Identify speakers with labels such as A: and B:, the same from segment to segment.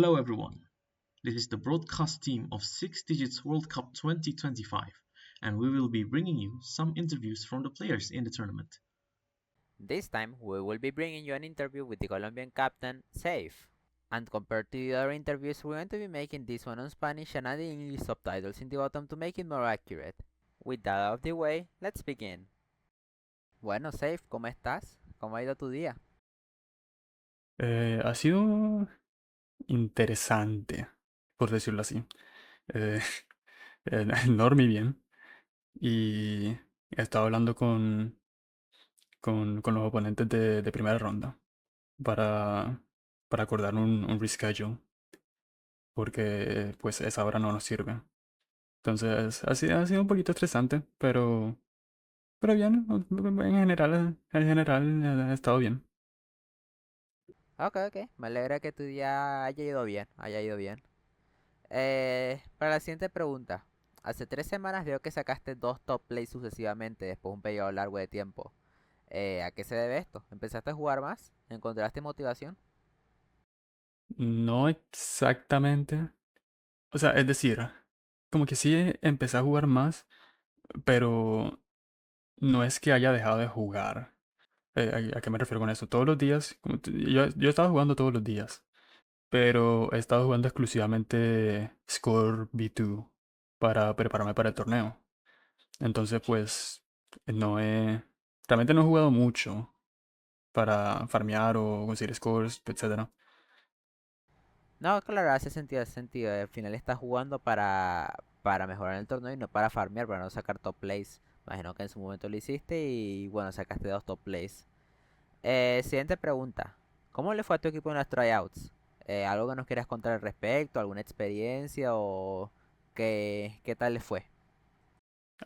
A: Hello everyone, this is the broadcast team of 6 Digits World Cup 2025 and we will be bringing you some interviews from the players in the tournament.
B: This time, we will be bringing you an interview with the Colombian captain, Safe. And compared to the other interviews, we're going to be making this one on Spanish and adding English subtitles in the bottom to make it more accurate. With that out of the way, let's begin. Bueno, Safe, ¿cómo estás? ¿Cómo ha ido tu día?
C: Ha sido interesante, por decirlo así. Eh, no dormí bien y he estado hablando con los oponentes de primera ronda para, para acordar un reschedule, porque pues esa hora no nos sirve. Entonces ha sido un poquito estresante, pero bien, en general ha estado bien.
B: Ok, me alegra que tu día haya ido bien. Para la siguiente pregunta. Hace 3 semanas veo que sacaste dos top plays sucesivamente después de un periodo largo de tiempo. ¿A qué se debe esto? ¿Empezaste a jugar más? ¿Encontraste motivación?
C: No exactamente. O sea, es decir, como que sí empecé a jugar más, pero no es que haya dejado de jugar. ¿A qué me refiero con eso? Todos los días, yo estaba jugando todos los días, pero he estado jugando exclusivamente Score V2 para prepararme para el torneo. Entonces, pues, no he... Realmente no he jugado mucho para farmear o conseguir scores, etcétera.
B: No, claro, hace sentido. Al final estás jugando para mejorar el torneo y no para farmear, para no sacar top plays. Imagino que en su momento lo hiciste y bueno, sacaste dos top plays. Siguiente pregunta. ¿Cómo le fue a tu equipo en las tryouts? ¿Algo que nos quieras contar al respecto? ¿Alguna experiencia o qué tal le fue?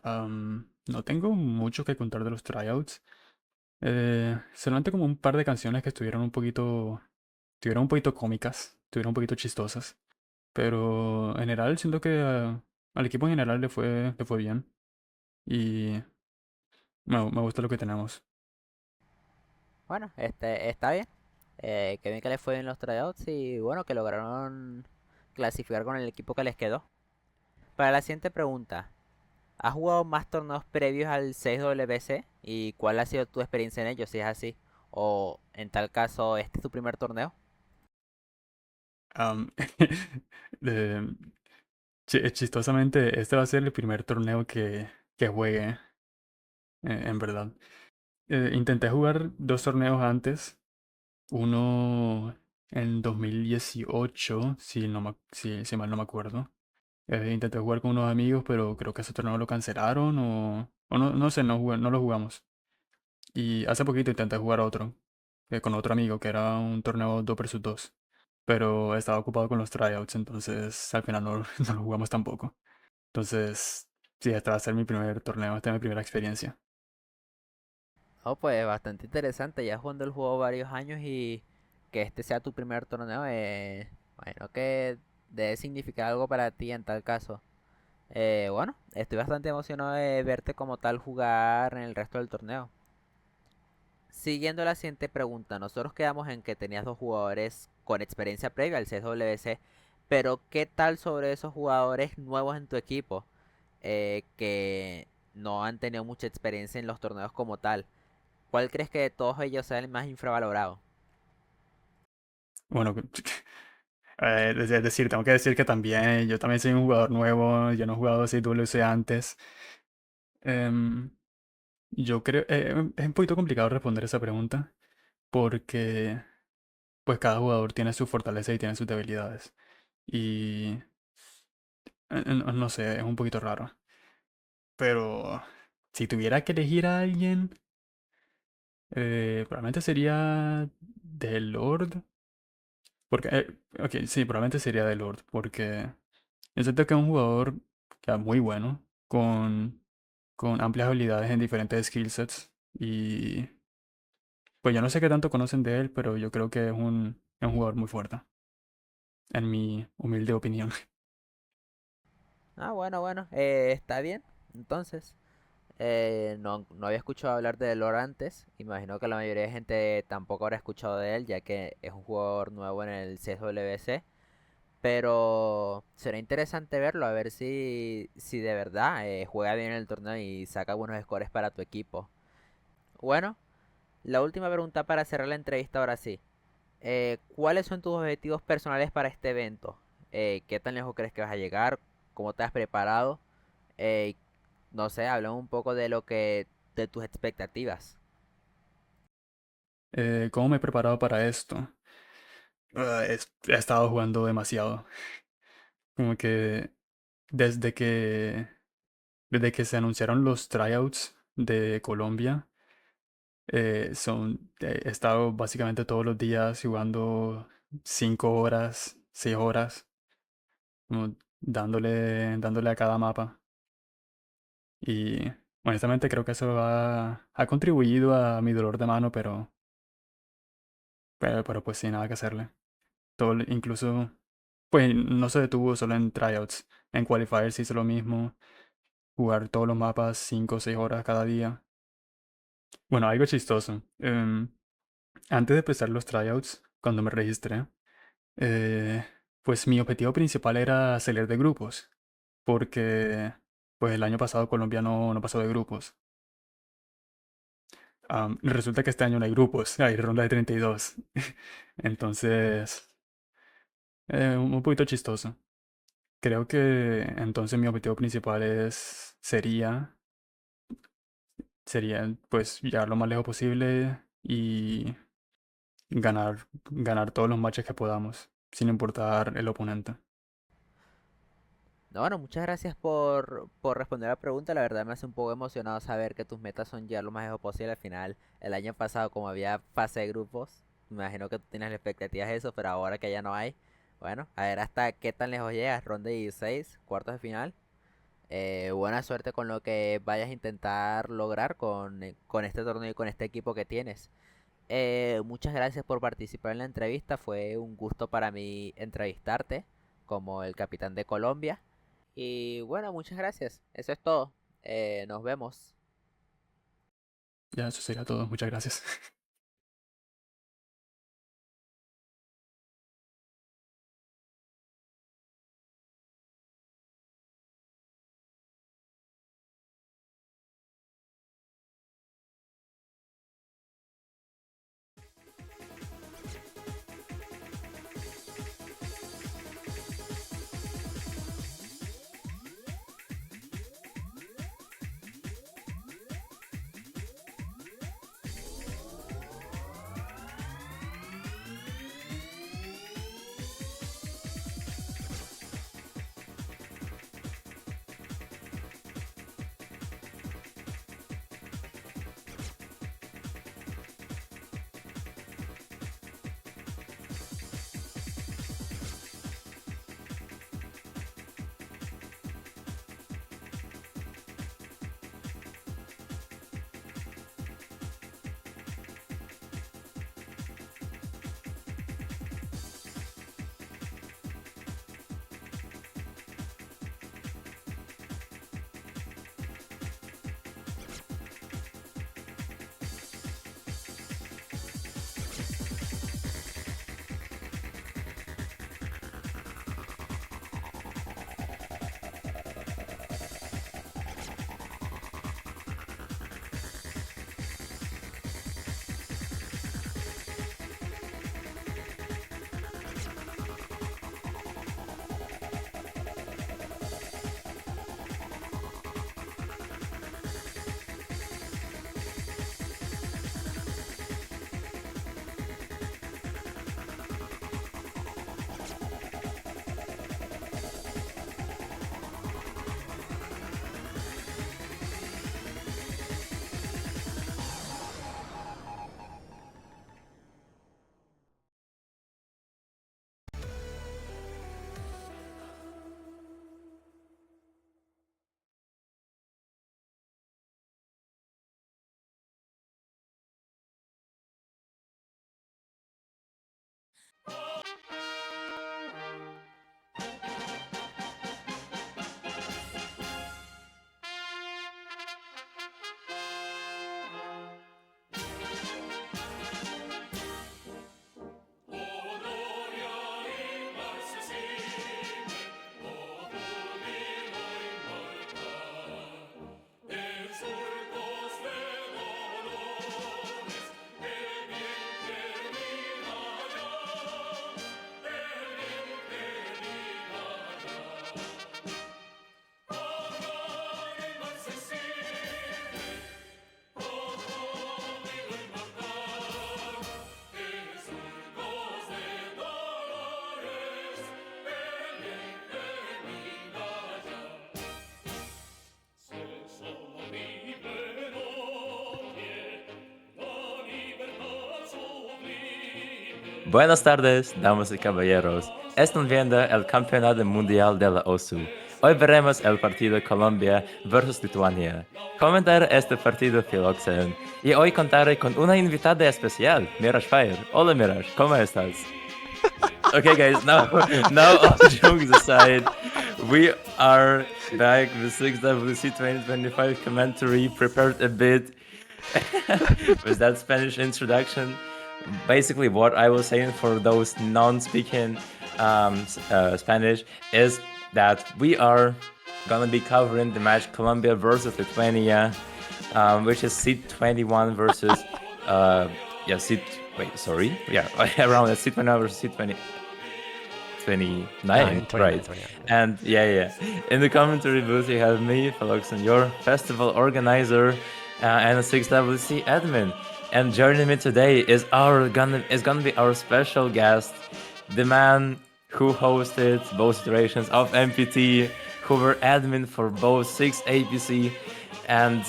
C: No tengo mucho que contar de los tryouts. Solamente como un par de canciones que estuvieron un poquito cómicas, estuvieron un poquito chistosas. Pero en general siento que al equipo en general le fue bien. Y me gusta lo que tenemos.
B: Bueno, está bien. Qué bien que les fue en los tryouts y bueno, que lograron clasificar con el equipo que les quedó. Para la siguiente pregunta. ¿Has jugado más torneos previos al 6WC? ¿Y cuál ha sido tu experiencia en ellos, si es así? O en tal caso, ¿este es tu primer torneo?
C: Am, de- Chistosamente, este va a ser el primer torneo que juegue, en verdad. Intenté jugar dos torneos antes. Uno en 2018, si mal no me acuerdo. Intenté jugar con unos amigos, pero creo que ese torneo lo cancelaron o no sé, no lo jugamos. Y hace poquito intenté jugar otro, con otro amigo, que era un torneo 2 versus 2. Pero estaba ocupado con los tryouts, entonces al final no, no lo jugamos tampoco. Entonces, sí, este va a ser mi primer torneo, esta es mi primera experiencia.
B: Oh, pues bastante interesante. Ya jugando el juego varios años y que este sea tu primer torneo, bueno, que debe significar algo para ti en tal caso. Bueno, estoy bastante emocionado de verte como tal jugar en el resto del torneo. Siguiendo la siguiente pregunta, nosotros quedamos en que tenías dos jugadores con experiencia previa al CSWC, pero ¿qué tal sobre esos jugadores nuevos en tu equipo que no han tenido mucha experiencia en los torneos como tal? ¿Cuál crees que de todos ellos sea el más infravalorado?
C: Bueno, es decir, tengo que decir que también, yo también soy un jugador nuevo, yo no he jugado 6WC antes. Em, yo creo, es un poquito complicado responder esa pregunta, porque pues cada jugador tiene sus fortalezas y tiene sus debilidades. Y no sé, es un poquito raro. Pero si tuviera que elegir a alguien, probablemente sería The Lord. Porque, ok, sí, probablemente sería The Lord. Porque yo siento que es un jugador ya muy bueno, con amplias habilidades en diferentes skillsets. Y pues yo no sé qué tanto conocen de él, pero yo creo que es un jugador muy fuerte, en mi humilde opinión.
B: Ah, bueno, está bien. Entonces, no había escuchado hablar de Lord antes. Imagino que la mayoría de gente tampoco habrá escuchado de él, ya que es un jugador nuevo en el CSWC. Pero será interesante verlo, a ver si de verdad juega bien en el torneo y saca buenos scores para tu equipo. Bueno, la última pregunta para cerrar la entrevista ahora sí. ¿Cuáles son tus objetivos personales para este evento? ¿Qué tan lejos crees que vas a llegar? ¿Cómo te has preparado? Eh, no sé, hablamos un poco de tus expectativas.
C: ¿Cómo me he preparado para esto? He estado jugando demasiado. Como que desde que, desde que se anunciaron los tryouts de Colombia, he estado básicamente todos los días jugando 5 horas, 6 horas, como dándole a cada mapa. Y honestamente creo que eso ha contribuido a mi dolor de mano, pero pues sin nada que hacerle. Incluso, pues no se detuvo solo en tryouts. En qualifiers hice lo mismo, jugar todos los mapas 5 o 6 horas cada día. Bueno, algo chistoso. Antes de empezar los tryouts, cuando me registré, eh, pues mi objetivo principal era salir de grupos, porque pues el año pasado Colombia no pasó de grupos. Resulta que este año no hay grupos, hay ronda de 32. Entonces, un poquito chistoso. Creo que entonces mi objetivo principal sería pues llegar lo más lejos posible y ganar todos los matches que podamos, sin importar el oponente.
B: No, bueno, muchas gracias por responder la pregunta. La verdad me hace un poco emocionado saber que tus metas son llegar lo más lejos posible. Al final, el año pasado, como había fase de grupos, me imagino que tú tienes las expectativas de eso, pero ahora que ya no hay, bueno, a ver hasta qué tan lejos llegas. Ronda 16, cuartos de final. Buena suerte con lo que vayas a intentar lograr con este torneo y con este equipo que tienes. Muchas gracias por participar en la entrevista. Fue un gusto para mí entrevistarte como el capitán de Colombia. Y bueno, muchas gracias. Eso es todo. Nos vemos.
C: Ya, eso sería todo. Muchas gracias.
D: Buenas tardes, damas y caballeros. Están viendo el Campeonato Mundial de la OSU. Hoy veremos el partido Colombia versus Lituania. Comentar este partido Philoxen. Y hoy contaré con una invitada especial, Mirage Fire. Hola Mirage, ¿cómo estás? Okay guys, now all jokes aside, we are back with 6WC2025 commentary, prepared a bit with that Spanish introduction. Basically, what I was saying for those non-speaking Spanish is that we are gonna be covering the match Colombia versus Lithuania, which is seed 21 versus seed. Wait, sorry, yeah, around seed 21 versus seed 29, right?
B: 29.
D: And yeah. In the commentary booth, you have me, Philoxen, your festival organizer, and a 6WC admin. And joining me today is gonna be our special guest, the man who hosted both iterations of MPT, who were admin for both 6APC and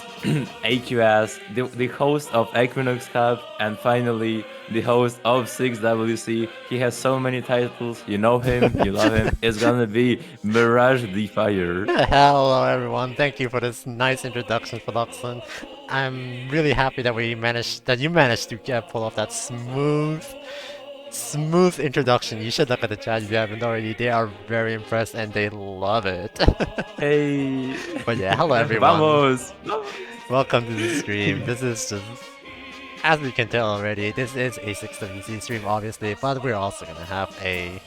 D: AQS, the host of Equinox Cup, and finally the host of 6WC. He has so many titles. You know him, you love him. It's gonna be Mirage the Fire.
E: Hello everyone, thank you for this nice introduction, Philoxen. I'm really happy that you managed to pull off that smooth introduction. You should look at the chat if you haven't already. They are very impressed and they love it.
D: Hey.
E: But yeah, hello everyone.
D: Vamos.
E: Welcome to the stream. This is just, as we can tell already, this is a 6WC stream obviously, but we're also gonna have a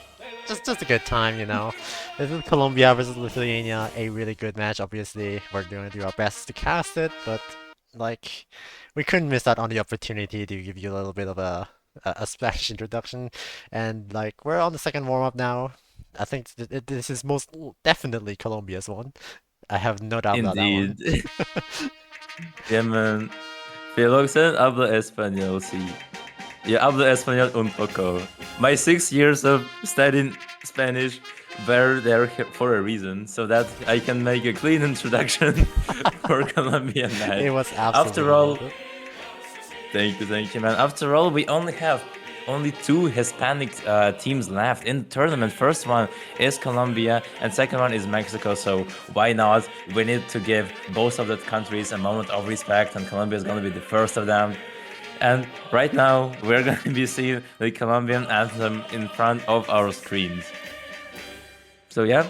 E: just a good time, you know. This is Colombia versus Lithuania, a really good match. Obviously, we're going to do our best to cast it, but like we couldn't miss out on the opportunity to give you a little bit of a Spanish introduction. And like we're on the second warm up now. I think this is most definitely Colombia's one. I have no doubt about that one.
D: Indeed. Yeah, man. Philoxen habla español, sí. Yo hablo español un poco. My 6 years of studying Spanish were there for a reason, so that I can make a clean introduction for Colombian match.
E: It was absolutely
D: After all,
E: worth it.
D: thank you, man. After all, we only have two Hispanic teams left in the tournament. First one is Colombia, and second one is Mexico. So why not? We need to give both of the countries a moment of respect, and Colombia is going to be the first of them. And right now, we're going to be seeing the Colombian anthem in front of our screens. So yeah.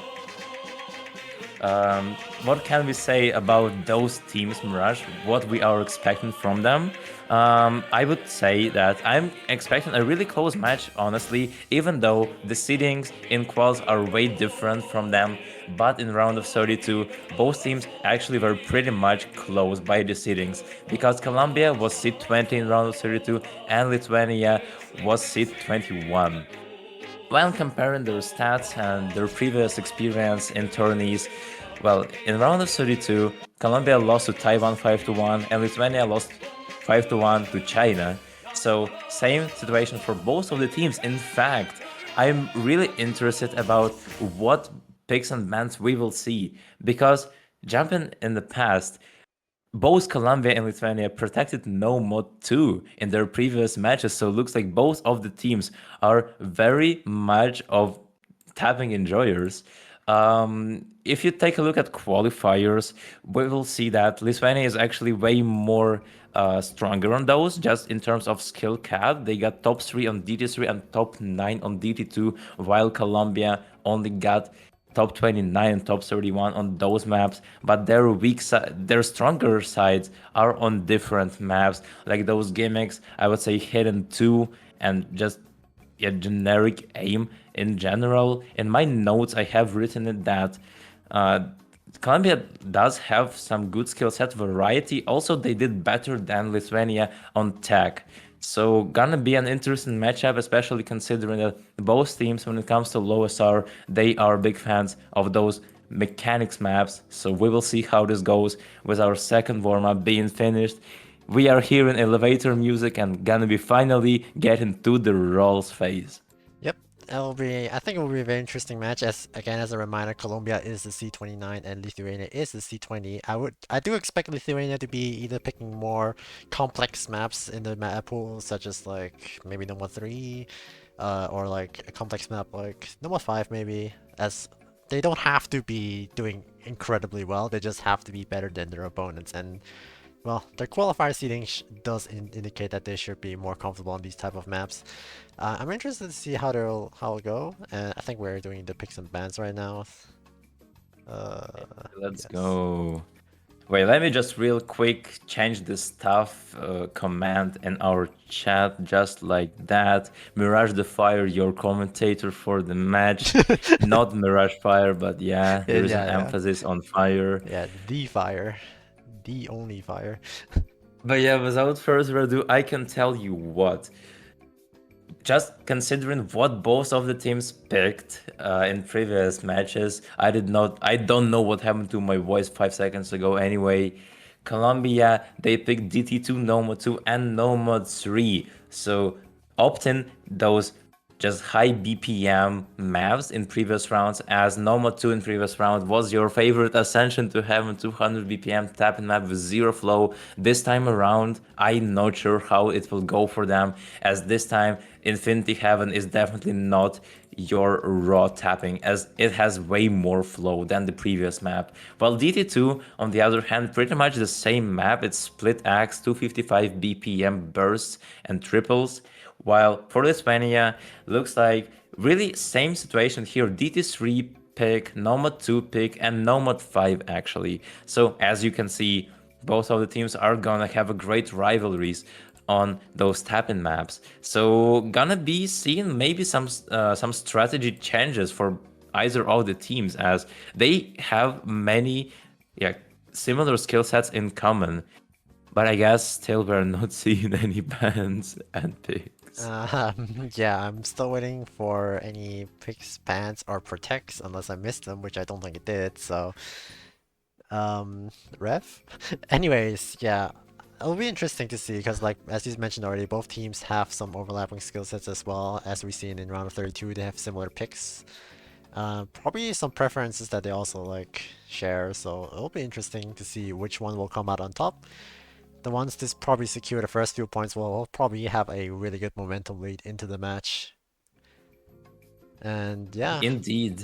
D: What can we say about those teams, Mirage? What we are expecting from them? I would say that I'm expecting a really close match, honestly, even though the seedings in quals are way different from them. But in round of 32, both teams actually were pretty much close by the seedings, because Colombia was seed 20 in round of 32 and Lithuania was seed 21. When comparing their stats and their previous experience in tourneys, well, in round of 32, Colombia lost to Taiwan 5-1 and Lithuania lost 5-1 to China. So same situation for both of the teams. In fact, I'm really interested about what picks and bans we will see, because jumping in the past, both Colombia and Lithuania protected no mod 2 in their previous matches, so it looks like both of the teams are very much of tapping enjoyers. If you take a look at qualifiers, we will see that Lithuania is actually way more stronger on those, just in terms of skill cap. They got top 3 on DT3 and top 9 on DT2, while Colombia only got top 29 and top 31 on those maps, but their their stronger sides are on different maps, like those gimmicks, I would say Hidden 2 and just generic aim in general. In my notes, I have written it that Colombia does have some good skill set variety. Also, they did better than Lithuania on tech. So gonna be an interesting matchup, especially considering that both teams, when it comes to low SR, they are big fans of those mechanics maps. So we will see how this goes with our second warm-up being finished. We are hearing elevator music and gonna be finally getting to the rolls phase.
E: Yep, I think it will be a very interesting match. As a reminder, Colombia is the C29 and Lithuania is the C20. I do expect Lithuania to be either picking more complex maps in the map pool, such as like maybe number 3, or like a complex map like number 5 maybe. As they don't have to be doing incredibly well, they just have to be better than their opponents. And well, their qualifier seeding does indicate that they should be more comfortable on these type of maps. I'm interested to see how it'll go. I think we're doing the picks and bans right now.
D: Let's
E: Yes.
D: go. Wait, let me just real quick change the stuff command in our chat just like that. Mirage the Fire, your commentator for the match. Not Mirage Fire, but yeah, there is an
E: Yeah.
D: emphasis on fire.
E: Yeah, the fire. The only fire.
D: But yeah, without further ado, I can tell you what. Just considering what both of the teams picked in previous matches, I don't know what happened to my voice 5 seconds ago anyway. Colombia, they picked DT2, Nomad 2, and Nomad 3. So opting those just high BPM maps in previous rounds, as Nomad 2 in previous round was your favorite ascension to heaven 200 BPM tapping map with zero flow. This time around, I'm not sure how it will go for them, as this time Infinity Heaven is definitely not your raw tapping, as it has way more flow than the previous map. While DT2, on the other hand, pretty much the same map. It's split axe, 255 BPM bursts and triples. While for Lithuania, looks like really same situation here. DT3 pick, Nomad 2 pick, and Nomad 5 actually. So as you can see, both of the teams are gonna have a great rivalries on those tap-in maps. So gonna be seeing maybe some strategy changes for either of the teams, as they have many similar skill sets in common. But I guess still we're not seeing any bans and picks.
E: Yeah, I'm still waiting for any picks, bans, or protects, unless I missed them, which I don't think it did, so... Ref? Anyways, yeah, it'll be interesting to see, because like, as you mentioned already, both teams have some overlapping skill sets as well. As we've seen in round of 32, they have similar picks. Probably some preferences that they also like share, so it'll be interesting to see which one will come out on top. The ones that probably secure the first few points will probably have a really good momentum lead into the match. And yeah,
D: Indeed.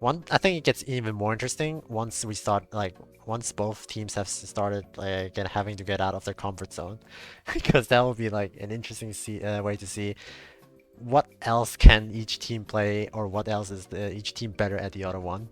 E: I think it gets even more interesting once we start, like, once both teams have started like having to get out of their comfort zone, because that will be like an interesting way to see what else can each team play, or what else is each team better at the other one.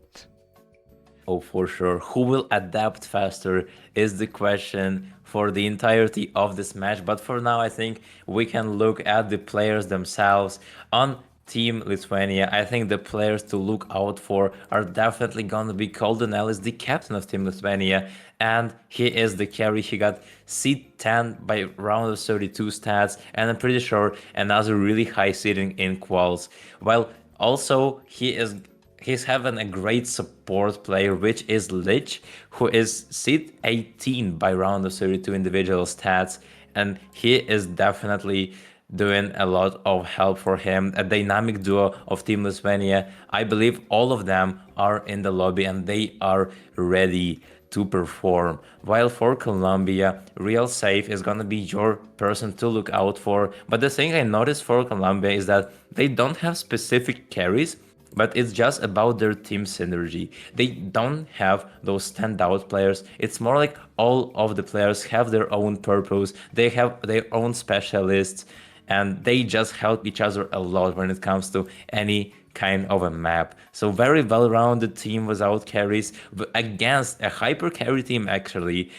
D: Oh, for sure. Who will adapt faster is the question for the entirety of this match. But for now, I think we can look at the players themselves. On Team Lithuania, I think the players to look out for are definitely gonna be Colden Ellis, the captain of Team Lithuania, and he is the carry. He got seed 10 by round of 32 stats, and I'm pretty sure another really high seeding in quals. While also he's having a great support player, which is Lich, who is seed 18 by round of 32 individual stats, and he is definitely doing a lot of help for him. A dynamic duo of Team Lithuania. I believe all of them are in the lobby and they are ready to perform. While for Colombia, Real Safe is gonna be your person to look out for. But the thing I noticed for Colombia is that they don't have specific carries, but it's just about their team synergy. They don't have those standout players. It's more like all of the players have their own purpose. They have their own specialists, and they just help each other a lot when it comes to any kind of a map. So very well-rounded team without carries against a hyper carry team actually.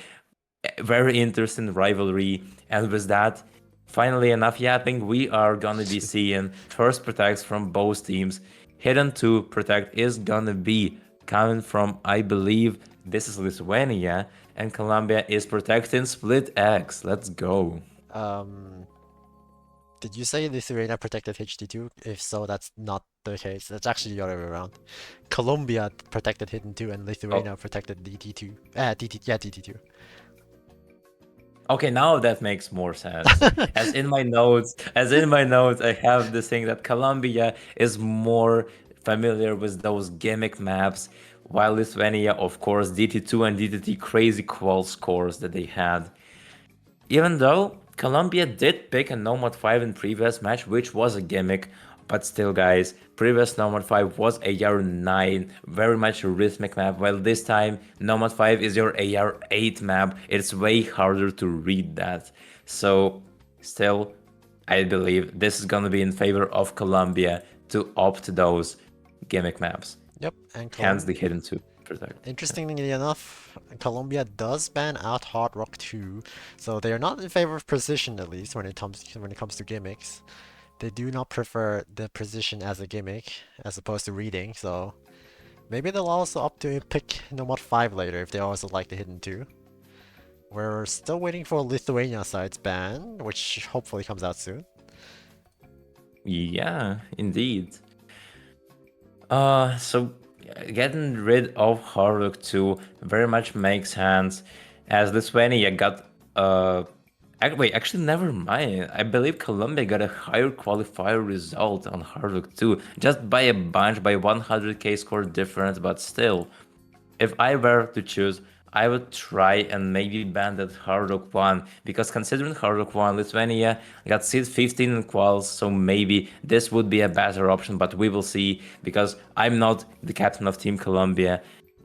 D: Very interesting rivalry, and with that, finally enough yapping, we are gonna be seeing first protects from both teams. Hidden 2 protect is gonna be coming from, I believe, this is Lithuania, and Colombia is protecting Split X. Let's go.
E: Did you say Lithuania protected HT2? If so, that's not the case. That's actually the other way around. Colombia protected Hidden 2 and Lithuania protected DT2. DT2.
D: Okay, now that makes more sense. As in my notes, I have this thing that Colombia is more familiar with those gimmick maps, while Lithuania, of course, DT2 and DT3 crazy qual scores that they had. Even though Colombia did pick a Nomad 5 in previous match, which was a gimmick, but still guys, previous Nomad 5 was AR9, very much a rhythmic map, while this time Nomad 5 is your AR8 map. It's way harder to read that. So still, I believe this is gonna be in favor of Colombia to opt those gimmick maps.
E: Yep, and
D: Hence the hidden 2 protect.
E: Interestingly enough, Colombia does ban out Hard Rock 2, so they are not in favor of precision, at least when it comes to gimmicks. They do not prefer the precision as a gimmick as opposed to reading, so maybe they'll also opt to pick Nomad 5 later if they also like the hidden 2. We're still waiting for Lithuania side's ban, which hopefully comes out soon.
D: Yeah, indeed. So getting rid of Harlock 2 very much makes sense, as Lithuania got wait, actually never mind. I believe Colombia got a higher qualifier result on Harlock 2, just by a bunch, by 100k score difference, but still. If I were to choose, I would try and maybe ban that Hard Rock 1, because considering Hard Rock 1, Lithuania got seed 15 in quals, so maybe this would be a better option, but we will see, because I'm not the captain of Team Colombia,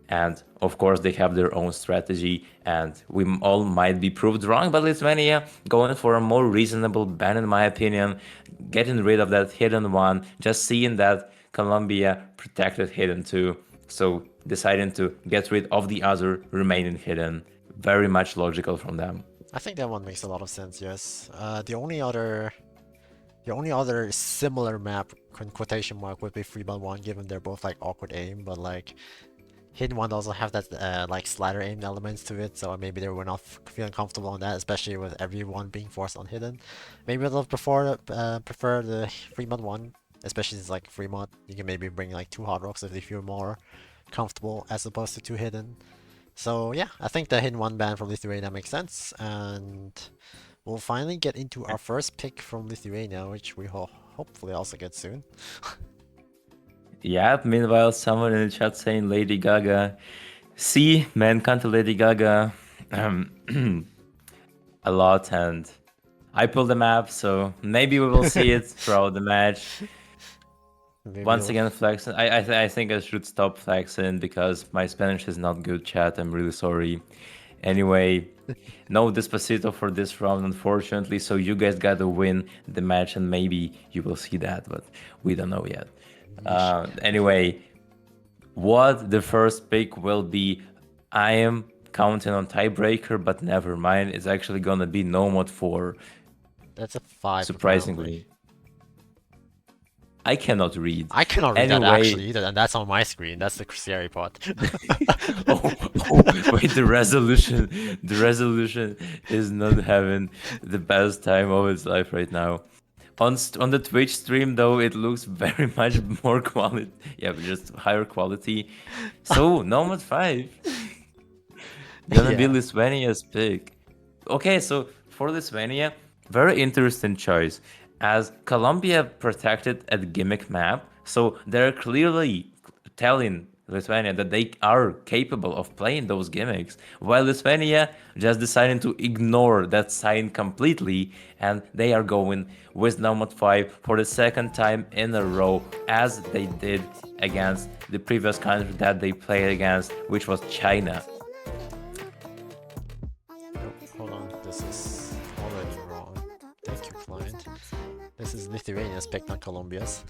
D: and of course they have their own strategy, and we all might be proved wrong, but Lithuania going for a more reasonable ban in my opinion, getting rid of that hidden 1, just seeing that Colombia protected hidden 2, so deciding to get rid of the other remaining hidden. Very much logical from them.
E: I think that one makes a lot of sense, yes. The only other similar map, quotation mark, would be Freeball 1, given they're both like awkward aim, but like Hidden 1 also have that like slider aim elements to it, so maybe they were not feeling comfortable on that, especially with everyone being forced on Hidden. Maybe they'll prefer the Fremont 1, especially since like Fremont, you can maybe bring like 2 Hard Rocks if they feel more comfortable as opposed to 2 Hidden. So yeah, I think the Hidden 1 ban from Lithuania makes sense, and we'll finally get into our first pick from Lithuania, which we hopefully also get soon.
D: Yeah, meanwhile, someone in the chat saying Lady Gaga. See, man, can't Lady Gaga a lot, and I pulled the map, so maybe we will see it throughout the match.
E: Maybe
D: Once again, flexing. I think I should stop flexing because my Spanish is not good, chat. I'm really sorry. Anyway, no Despacito for this round, unfortunately. So you guys gotta win the match, and maybe you will see that, but we don't know yet. Anyway, what the first pick will be, I am counting on tiebreaker, but never mind. It's actually gonna be Nomad 4.
E: That's a 5.
D: Surprisingly.
E: Apparently.
D: I cannot read.
E: I cannot read
D: Anyway...
E: that actually either, and that's on my screen. That's the scary part.
D: Wait, the resolution is not having the best time of its life right now. On the Twitch stream though, it looks very much more quality. Yeah, just higher quality. So Nomad 5 gonna be Lithuania's pick. Okay, so for Lithuania, very interesting choice, as Colombia protected a gimmick map, so they're clearly telling Lithuania that they are capable of playing those gimmicks, while Lithuania just deciding to ignore that sign completely, and they are going with Nomad 5 for the second time in a row, as they did against the previous country that they played against, which was China.
E: Hold on, this is already wrong. Thank you, client. This is Lithuania's pick, not Colombia's.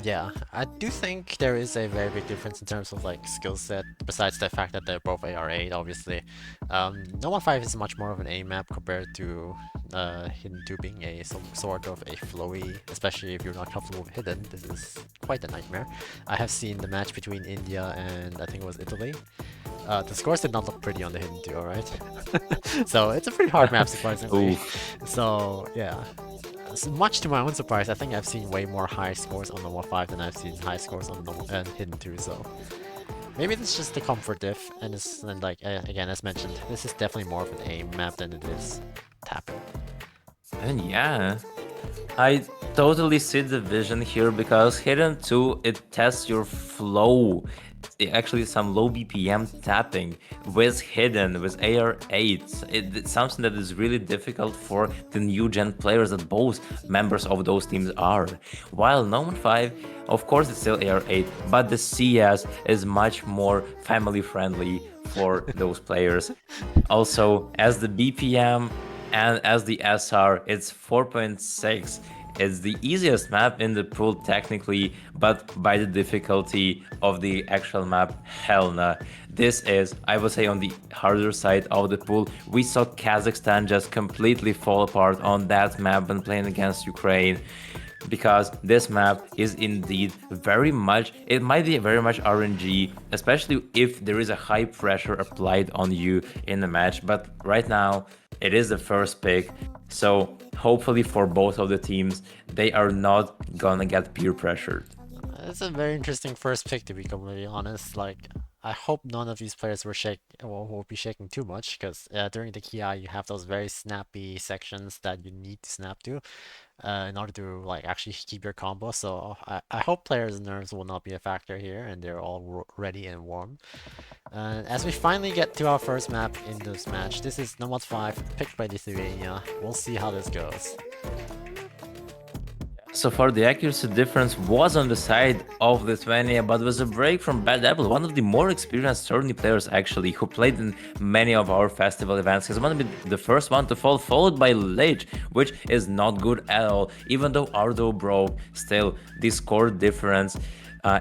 E: Yeah, I do think there is a very big difference in terms of like skill set, besides the fact that they're both AR8, obviously. Nomad 5 is much more of an A map compared to Hidden 2 being a sort of a flowy, especially if you're not comfortable with Hidden. This is quite a nightmare. I have seen the match between India and I think it was Italy. The scores did not look pretty on the Hidden 2, alright? So it's a pretty hard map, surprisingly. So yeah. So much to my own surprise, I think I've seen way more high scores on Nomad 5 than I've seen high scores on Hidden 2, so maybe this is just the comfort diff, and like again as mentioned, this is definitely more of an aim map than it is tapping.
D: And yeah, I totally see the vision here because Hidden 2, it tests your flow. Actually, some low BPM tapping with Hidden, with AR8. It's something that is really difficult for the new gen players that both members of those teams are. While No. 5, of course, it's still AR8, but the CS is much more family friendly for those players. Also, as the BPM and as the SR, it's 4.6. It's the easiest map in the pool technically, but by the difficulty of the actual map, hell nah. This is, I would say, on the harder side of the pool. We saw Kazakhstan just completely fall apart on that map when playing against Ukraine. Because this map is indeed very much, it might be very much RNG, especially if there is a high pressure applied on you in the match. But right now, it is the first pick. So hopefully for both of the teams, they are not gonna get peer pressured.
E: It's a very interesting first pick, to be completely honest. Like, I hope none of these players will be shaking too much, because during the Ki you have those very snappy sections that you need to snap to in order to like actually keep your combo. So I hope players' nerves will not be a factor here, and they're all ready and warm. As we finally get to our first map in this match, this is number 5, picked by Lithuania. We'll see how this goes.
D: So far, the accuracy difference was on the side of Lithuania, but with a break from Bad Apple, one of the more experienced tourney players actually, who played in many of our festival events. He's going to be the first one to fall, followed by Lich, which is not good at all. Even though Ardo broke, still, the score difference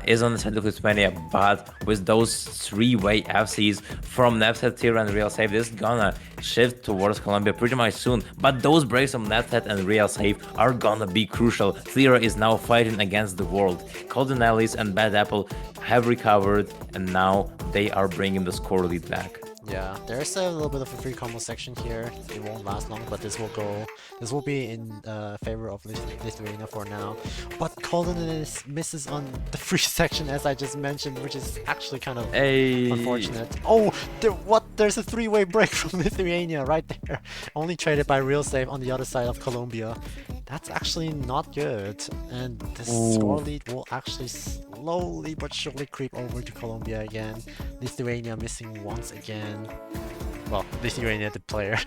D: is on the side of Lithuania, but with those three-way FCs from Nepset, Tira, and Real Safe, this is gonna shift towards Colombia pretty much soon. But those breaks from Nepset and Real Safe are gonna be crucial. Tira is now fighting against the world. Golden Alice and Bad Apple have recovered, and now they are bringing the score lead back.
E: Yeah, there's a little bit of a free combo section here. It won't last long, but this will be in favor of Lithuania for now. But Golden misses on the free section, as I just mentioned, which is actually kind of unfortunate. Oh, there's a three-way break from Lithuania right there. Only traded by Real Safe on the other side of Colombia. That's actually not good, and the score lead will actually slowly but surely creep over to Colombia again. Lithuania missing once again. Well, Lithuania the player.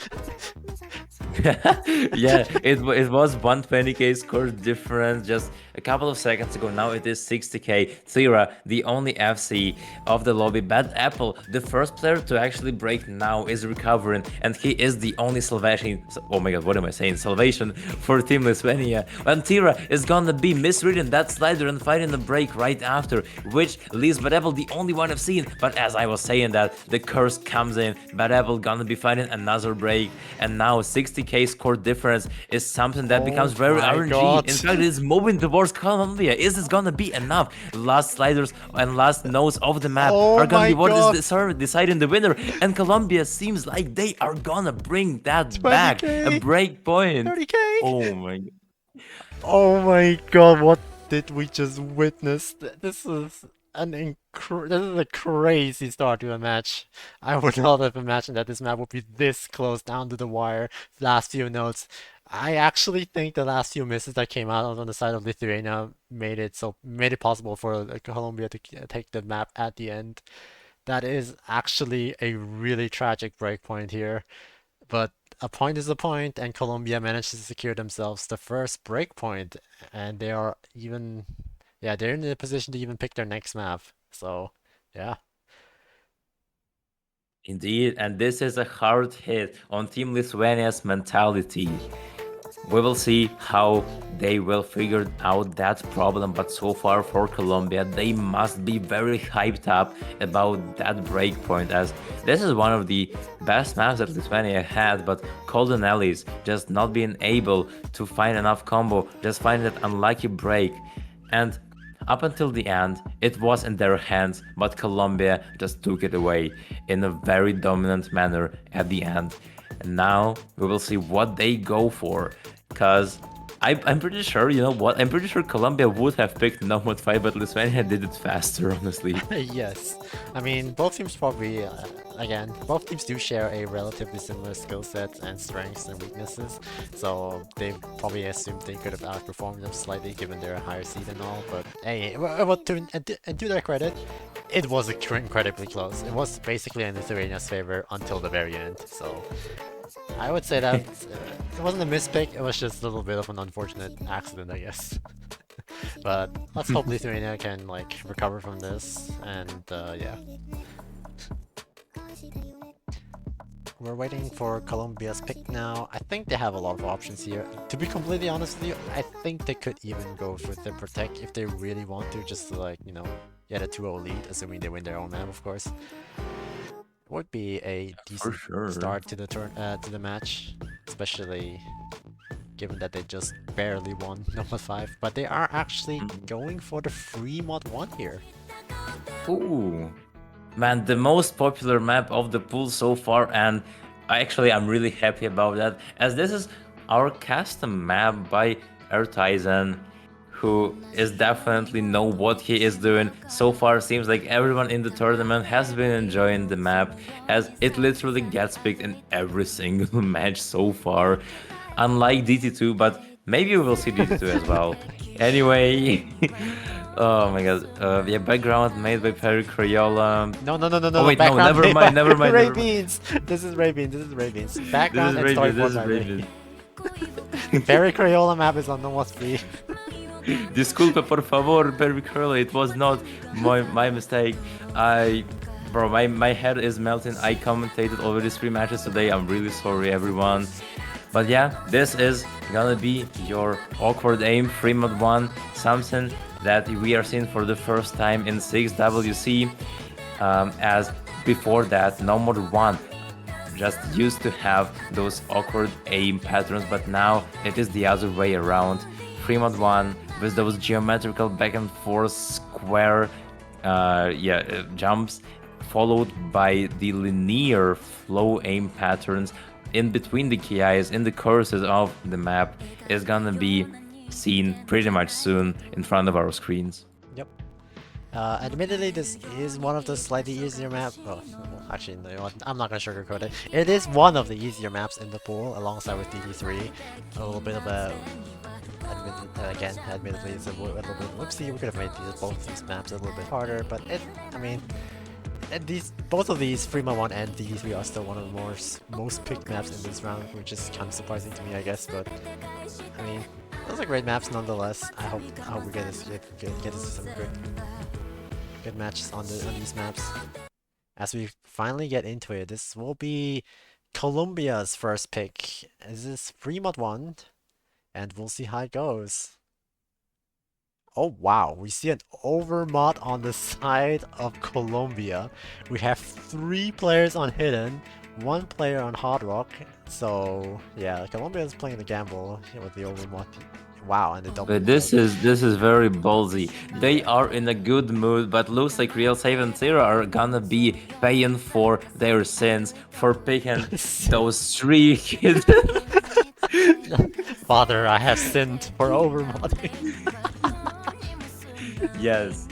D: Yeah, it was 120k score difference just a couple of seconds ago. Now it is 60k. Tira, the only FC of the lobby. Bad Apple, the first player to actually break now, is recovering, and he is the only salvation. Oh my god, what am I saying? Salvation for Team Lithuania. And Tira is gonna be misreading that slider and fighting the break right after, which leaves Bad Apple the only one I've seen. But as I was saying that, the curse comes in. Bad Apple gonna be fighting another break, and now 60k score difference is something that becomes very RNG.
E: God.
D: In fact, it's moving towards Colombia. Is this gonna be enough? Last sliders and last nodes of the map are gonna be what is deciding the winner, and Colombia seems like they are gonna bring that back. A break point.
E: 30k!
D: Oh my
E: Oh my god, what did we just witness? This is a crazy start to a match. I would not have imagined that this map would be this close down to the wire. Last few notes. I actually think the last few misses that came out on the side of Lithuania made it possible for Colombia to take the map at the end. That is actually a really tragic breakpoint here. But a point is a point, and Colombia managed to secure themselves the first breakpoint, and they are even, yeah, they're in a position to even pick their next map. So, yeah.
D: Indeed, and this is a hard hit on Team Lithuania's mentality. We will see how they will figure out that problem, but so far for Colombia, they must be very hyped up about that breakpoint, as this is one of the best maps that Lithuania had, but Golden Alice just not being able to find enough combo, just finding that unlucky break. And up until the end, it was in their hands, but Colombia just took it away in a very dominant manner at the end. And now we will see what they go for, because I'm pretty sure, you know what? I'm pretty sure Colombia would have picked Nomad 5, but Lithuania did it faster, honestly.
E: Yes. I mean, both teams probably, again, both teams do share a relatively similar skill set and strengths and weaknesses, so they probably assumed they could have outperformed them slightly given their higher seed and all, but hey, and to their credit, it was incredibly close. It was basically in Lithuania's favor until the very end, so I would say that it wasn't a mispick, it was just a little bit of an unfortunate accident, I guess. But let's hope Lithuania can like recover from this, and yeah. We're waiting for Colombia's pick now. I think they have a lot of options here. To be completely honest with you, I think they could even go with the Protect if they really want to, just to like, you know, get a 2-0 lead, assuming they win their own map, of course. Would be a decent start to the to the match, especially given that they just barely won number 5. But they are actually going for the free mod 1 here.
D: Ooh. Man, the most popular map of the pool so far, and I'm really happy about that, as this is our custom map by Ertizen, who is definitely know what he is doing. So far, seems like everyone in the tournament has been enjoying the map, as it literally gets picked in every single match so far. Unlike DT2, but maybe we will see DT2 as well. Anyway, oh my god, yeah, background made by Perry Crayola.
E: No,
D: Oh wait, no, never mind.
E: Ray Beans! This is Ray Beans, Background and storyboard by Ray Beans. Perry Crayola map is on Nomad 3.
D: Disculpa por favor, Perry Crayola, it was not my mistake. Bro, my head is melting. I commentated already 3 matches today. I'm really sorry, everyone. But yeah, this is gonna be your awkward aim free mod 1, something that we are seeing for the first time in 6WC, as before that Nomad 1 just used to have those awkward aim patterns, but now it is the other way around. Free mod 1 with those geometrical back and forth square jumps, followed by the linear flow aim patterns in between the KIs, in the courses of the map, is gonna be seen pretty much soon in front of our screens.
E: Yep. Admittedly, this is one of the slightly easier maps. Oh, actually, no, you know what? I'm not gonna sugarcoat it. It is one of the easier maps in the pool, alongside with DD3. A little bit of a... admittedly, it's a little bit whoopsie. We could have made both these maps a little bit harder, but I mean... And both of these, Free Mod 1 and DD3, are still one of the most picked maps in this round, which is kind of surprising to me, I guess. But I mean, those are great maps nonetheless. I hope we get to see some good matches on these maps. As we finally get into it, this will be Colombia's first pick. This is Free Mod 1, and we'll see how it goes. Oh wow, we see an overmod on the side of Colombia. We have 3 players on Hidden, 1 player on Hard Rock. So yeah, Colombia is playing the gamble with the overmod. Wow, and the double.
D: But this is very ballsy. They are in a good mood, but looks like Real Save and Zero are gonna be paying for their sins for picking those 3 kids.
E: Father, I have sinned for overmodding.
D: Yes.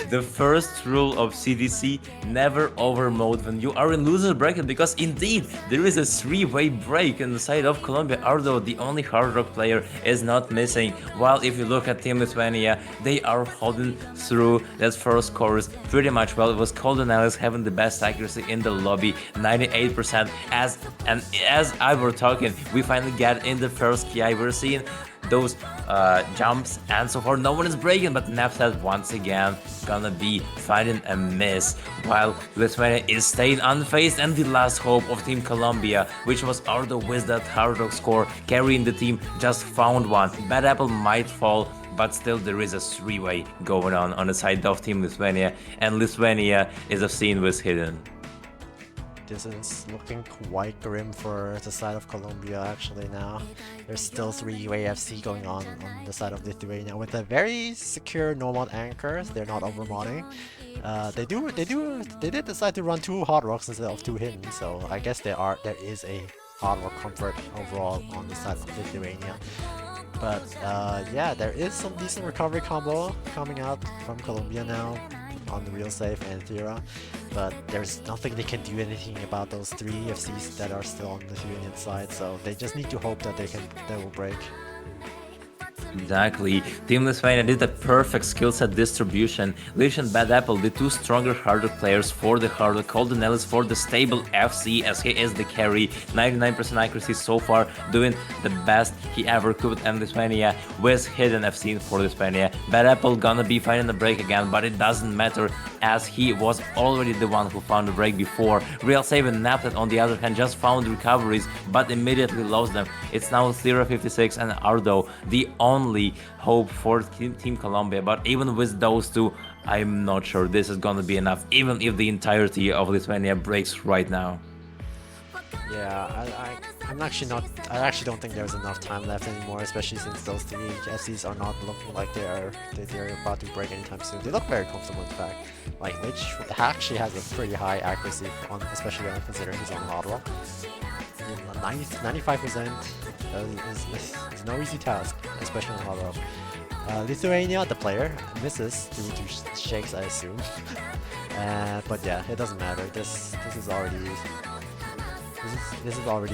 D: The first rule of CDC, never overmode when you are in loser bracket, because indeed there is a 3-way break on the side of Colombia, although the only Hard Rock player is not missing. While if you look at Team Lithuania, they are holding through that first chorus pretty much well. It was Colden Alex having the best accuracy in the lobby, 98%. As I were talking, we finally get in the first KI. We're seeing those jumps, and so far no one is breaking, but Napsat once again gonna be finding a miss, while Lithuania is staying unfazed, and the last hope of Team Colombia, which was Ardo with that Hard Rock score carrying the team, just found one. Bad Apple might fall, but still there is a 3-way going on the side of Team Lithuania, and Lithuania is a scene with Hidden.
E: This is looking quite grim for the side of Colombia actually now. There's still 3-way FC going on the side of Lithuania with a very secure normal anchor. They're not overmodding. They did decide to run 2 Hard Rocks instead of 2 Hidden, so I guess there is a Hard Rock comfort overall on the side of Lithuania. But yeah, there is some decent recovery combo coming out from Colombia now on the real safe and Thera, but there's nothing they can do anything about those 3 FCs that are still on the Lithuanian side, so they just need to hope that they will break.
D: Exactly. Team Lithuania did a perfect skill set distribution. Lich and Bad Apple, the two stronger harder players for the harder, Golden Ellis for the stable FC as he is the carry. 99% accuracy so far, doing the best he ever could, and Lithuania with hidden FC for Lithuania. Bad Apple gonna be finding the break again, but it doesn't matter as he was already the one who found the break before. Real Save and Naplet on the other hand just found recoveries but immediately lost them. It's now 056 and Ardo, the only hope for Team Colombia, but even with those two, I'm not sure this is gonna be enough, even if the entirety of Lithuania breaks right now.
E: Yeah, I'm actually not. I actually don't think there's enough time left anymore, especially since those 3 FCs are not looking like they're about to break anytime soon. They look very comfortable, in fact. Like Lich actually has a pretty high accuracy, especially considering he's on hard roll. 95% is no easy task, especially on hard roll. Lithuania, the player, misses due to shakes, I assume. But yeah, it doesn't matter. This is already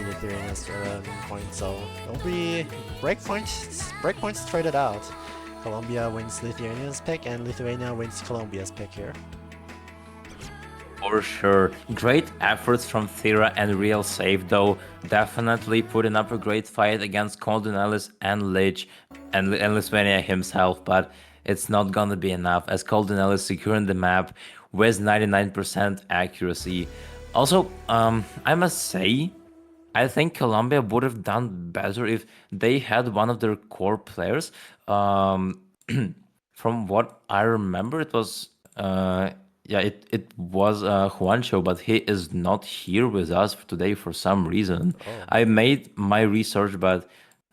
E: Lithuania's point, so it'll be breakpoints traded out. Colombia wins Lithuania's pick, and Lithuania wins Colombia's pick here.
D: For sure. Great efforts from Thera and Real Save though, definitely putting up a great fight against Golden Ellis and Lich and Lithuania himself, but it's not gonna be enough as Golden Ellis securing the map with 99% accuracy. Also, I must say, I think Colombia would have done better if they had one of their core players. From what I remember, it was it was Juancho, but he is not here with us today for some reason. I made my research, but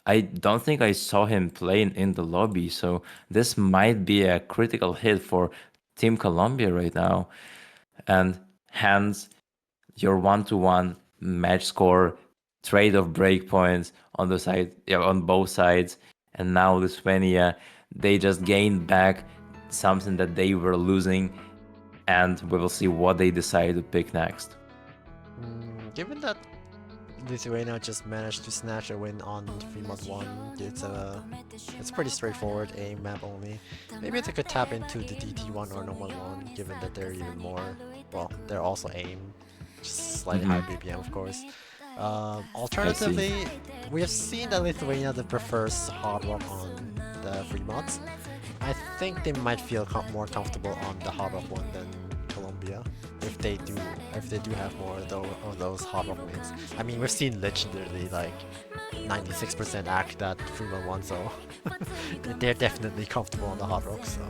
D: I don't think I saw him playing in the lobby, so this might be a critical hit for Team Colombia right now. And hence, your 1-to-1 match score, trade of breakpoints on the side, on both sides, and now Lithuania, they just gained back something that they were losing, and we will see what they decide to pick next.
E: Given that Lithuania just managed to snatch a win on Fremont 1, it's pretty straightforward, aim map only. Maybe they could tap into the DT1 or normal 1, given that they're even more, well, they're also aim, just slightly higher BPM of course. Alternatively, we have seen that Lithuania that prefers hard rock on the Fremonts. I think they might feel more comfortable on the hard rock one than Colombia, if they do have more of those hard rock wins. I mean, we've seen Lich literally like 96% act that Fremont one, so they're definitely comfortable on the hard rock. So.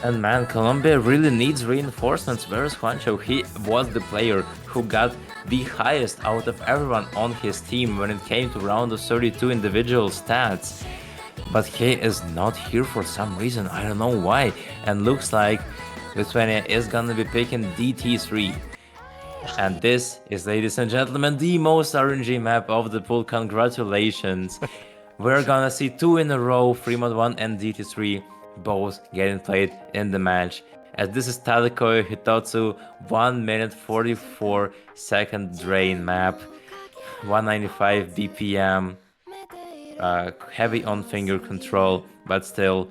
D: And man, Colombia really needs reinforcements. Where's Juancho? He was the player who got the highest out of everyone on his team when it came to round of 32 individual stats. But he is not here for some reason, I don't know why. And looks like Lithuania is gonna be picking DT3. And this is, ladies and gentlemen, the most RNG map of the pool. Congratulations. We're gonna see 2 in a row, Fremont 1 and DT3, both getting played in the match. As this is Tadekoi Hitotsu, 1 minute 44 second drain map, 195 BPM, heavy on finger control, but still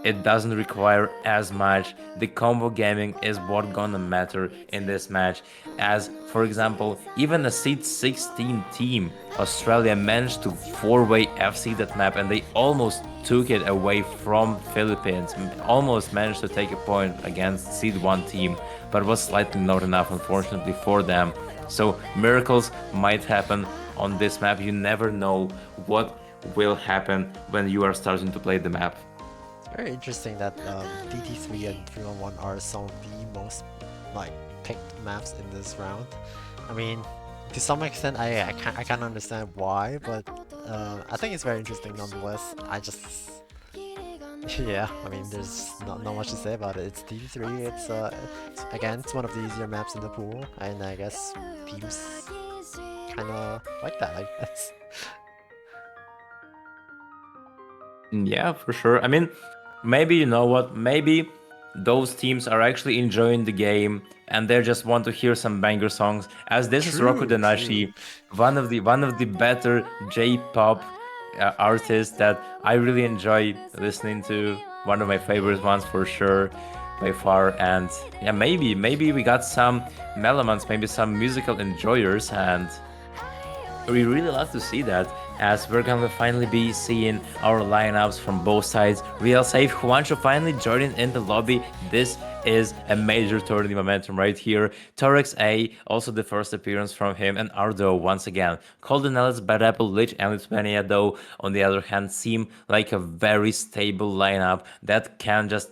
D: it doesn't require as much. The combo gaming is what gonna matter in this match, as for example, even a seed 16 team, Australia, managed to 4-way FC that map, and they almost took it away from Philippines, almost managed to take a point against seed 1 team, but was slightly not enough, unfortunately, for them. So miracles might happen on this map. You never know what will happen when you are starting to play the map.
E: It's very interesting that DT3 and 311 are some of the most picked maps in this round. I mean, to some extent, I can't understand why, but I think it's very interesting nonetheless. Yeah, I mean, there's not much to say about it. It's DT3. It's one of the easier maps in the pool, and I guess teams kind of like that, I guess.
D: Yeah, for sure. I mean, maybe you know what? Maybe those teams are actually enjoying the game and they just want to hear some banger songs. As this is Roku
E: True,
D: Denashi,
E: true.
D: one of the better J-pop artists that I really enjoy listening to. One of my favorite ones for sure, by far. And yeah, maybe we got some melomans, maybe some musical enjoyers, and we really love to see that, as we're gonna finally be seeing our lineups from both sides. Real Safe, Juancho finally joining in the lobby. This is a major tourney momentum right here. Torex A, also the first appearance from him, and Ardo once again. Golden Ellis, Bad Apple, Lich, and Lithuania, though, on the other hand, seem like a very stable lineup that can just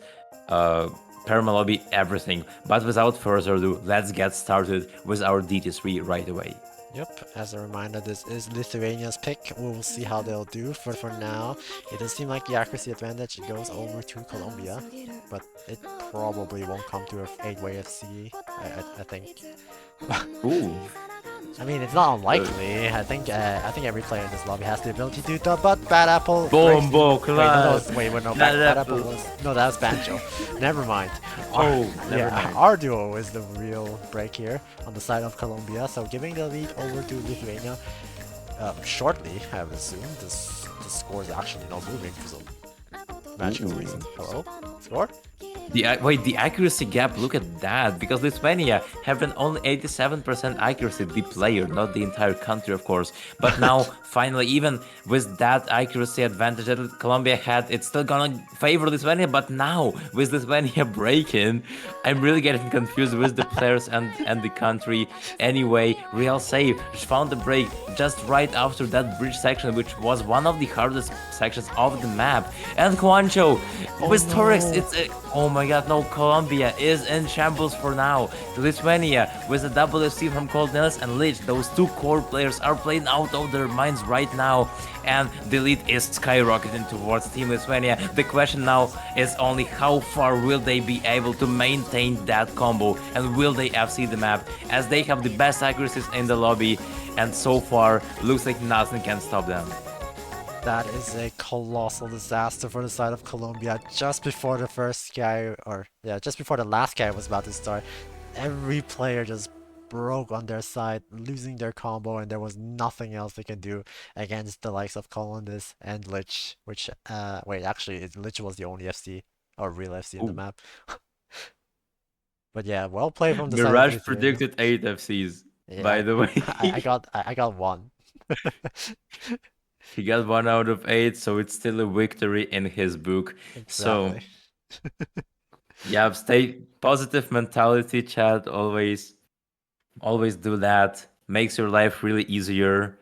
D: permalobby everything. But without further ado, let's get started with our DT3 right away.
E: Yep, as a reminder, this is Lithuania's pick. We will see how they'll do, but for now, it does seem like the accuracy advantage goes over to Colombia, but it probably won't come to a 8-way FC, I think.
D: Ooh.
E: I mean, it's not unlikely. I think every player in this lobby has the ability to do that, but Bad Apple...
D: Bombo,
E: Bad Apple was... No, that was Banjo. Never mind.
D: Never mind.
E: Our duo is the real break here on the side of Colombia, so giving the lead over to Lithuania shortly, I would assume. The score is actually not moving for some magical reason. Hello? Score?
D: The accuracy gap, look at that, because Lithuania have an only 87% accuracy, the player, not the entire country, of course. But now, finally, even with that accuracy advantage that Colombia had, it's still gonna favor Lithuania, but now, with Lithuania breaking, I'm really getting confused with the players and the country. Anyway, Real Save found the break just right after that bridge section, which was one of the hardest sections of the map. And Juancho, with Torex, it's a... Oh my god, no, Colombia is in shambles for now. Lithuania, with a double FC from Cold Nellis and Lich, those two core players are playing out of their minds right now. And the lead is skyrocketing towards Team Lithuania. The question now is only how far will they be able to maintain that combo, and will they FC the map, as they have the best accuracies in the lobby, and so far looks like nothing can stop them.
E: That is a colossal disaster for the side of Colombia. Just before the first guy, just before the last guy was about to start, every player just broke on their side, losing their combo, and there was nothing else they can do against the likes of Columbus and Lich, which, Lich was the only FC, or real FC in the map. But yeah, well played from the side of
D: Mirage
E: Lithuania.
D: predicted 8 FCs, by the way.
E: I got one.
D: He got 1 out of 8, so it's still a victory in his book.
E: Exactly.
D: So, yeah, stay positive mentality, chat. Always do that. Makes your life really easier.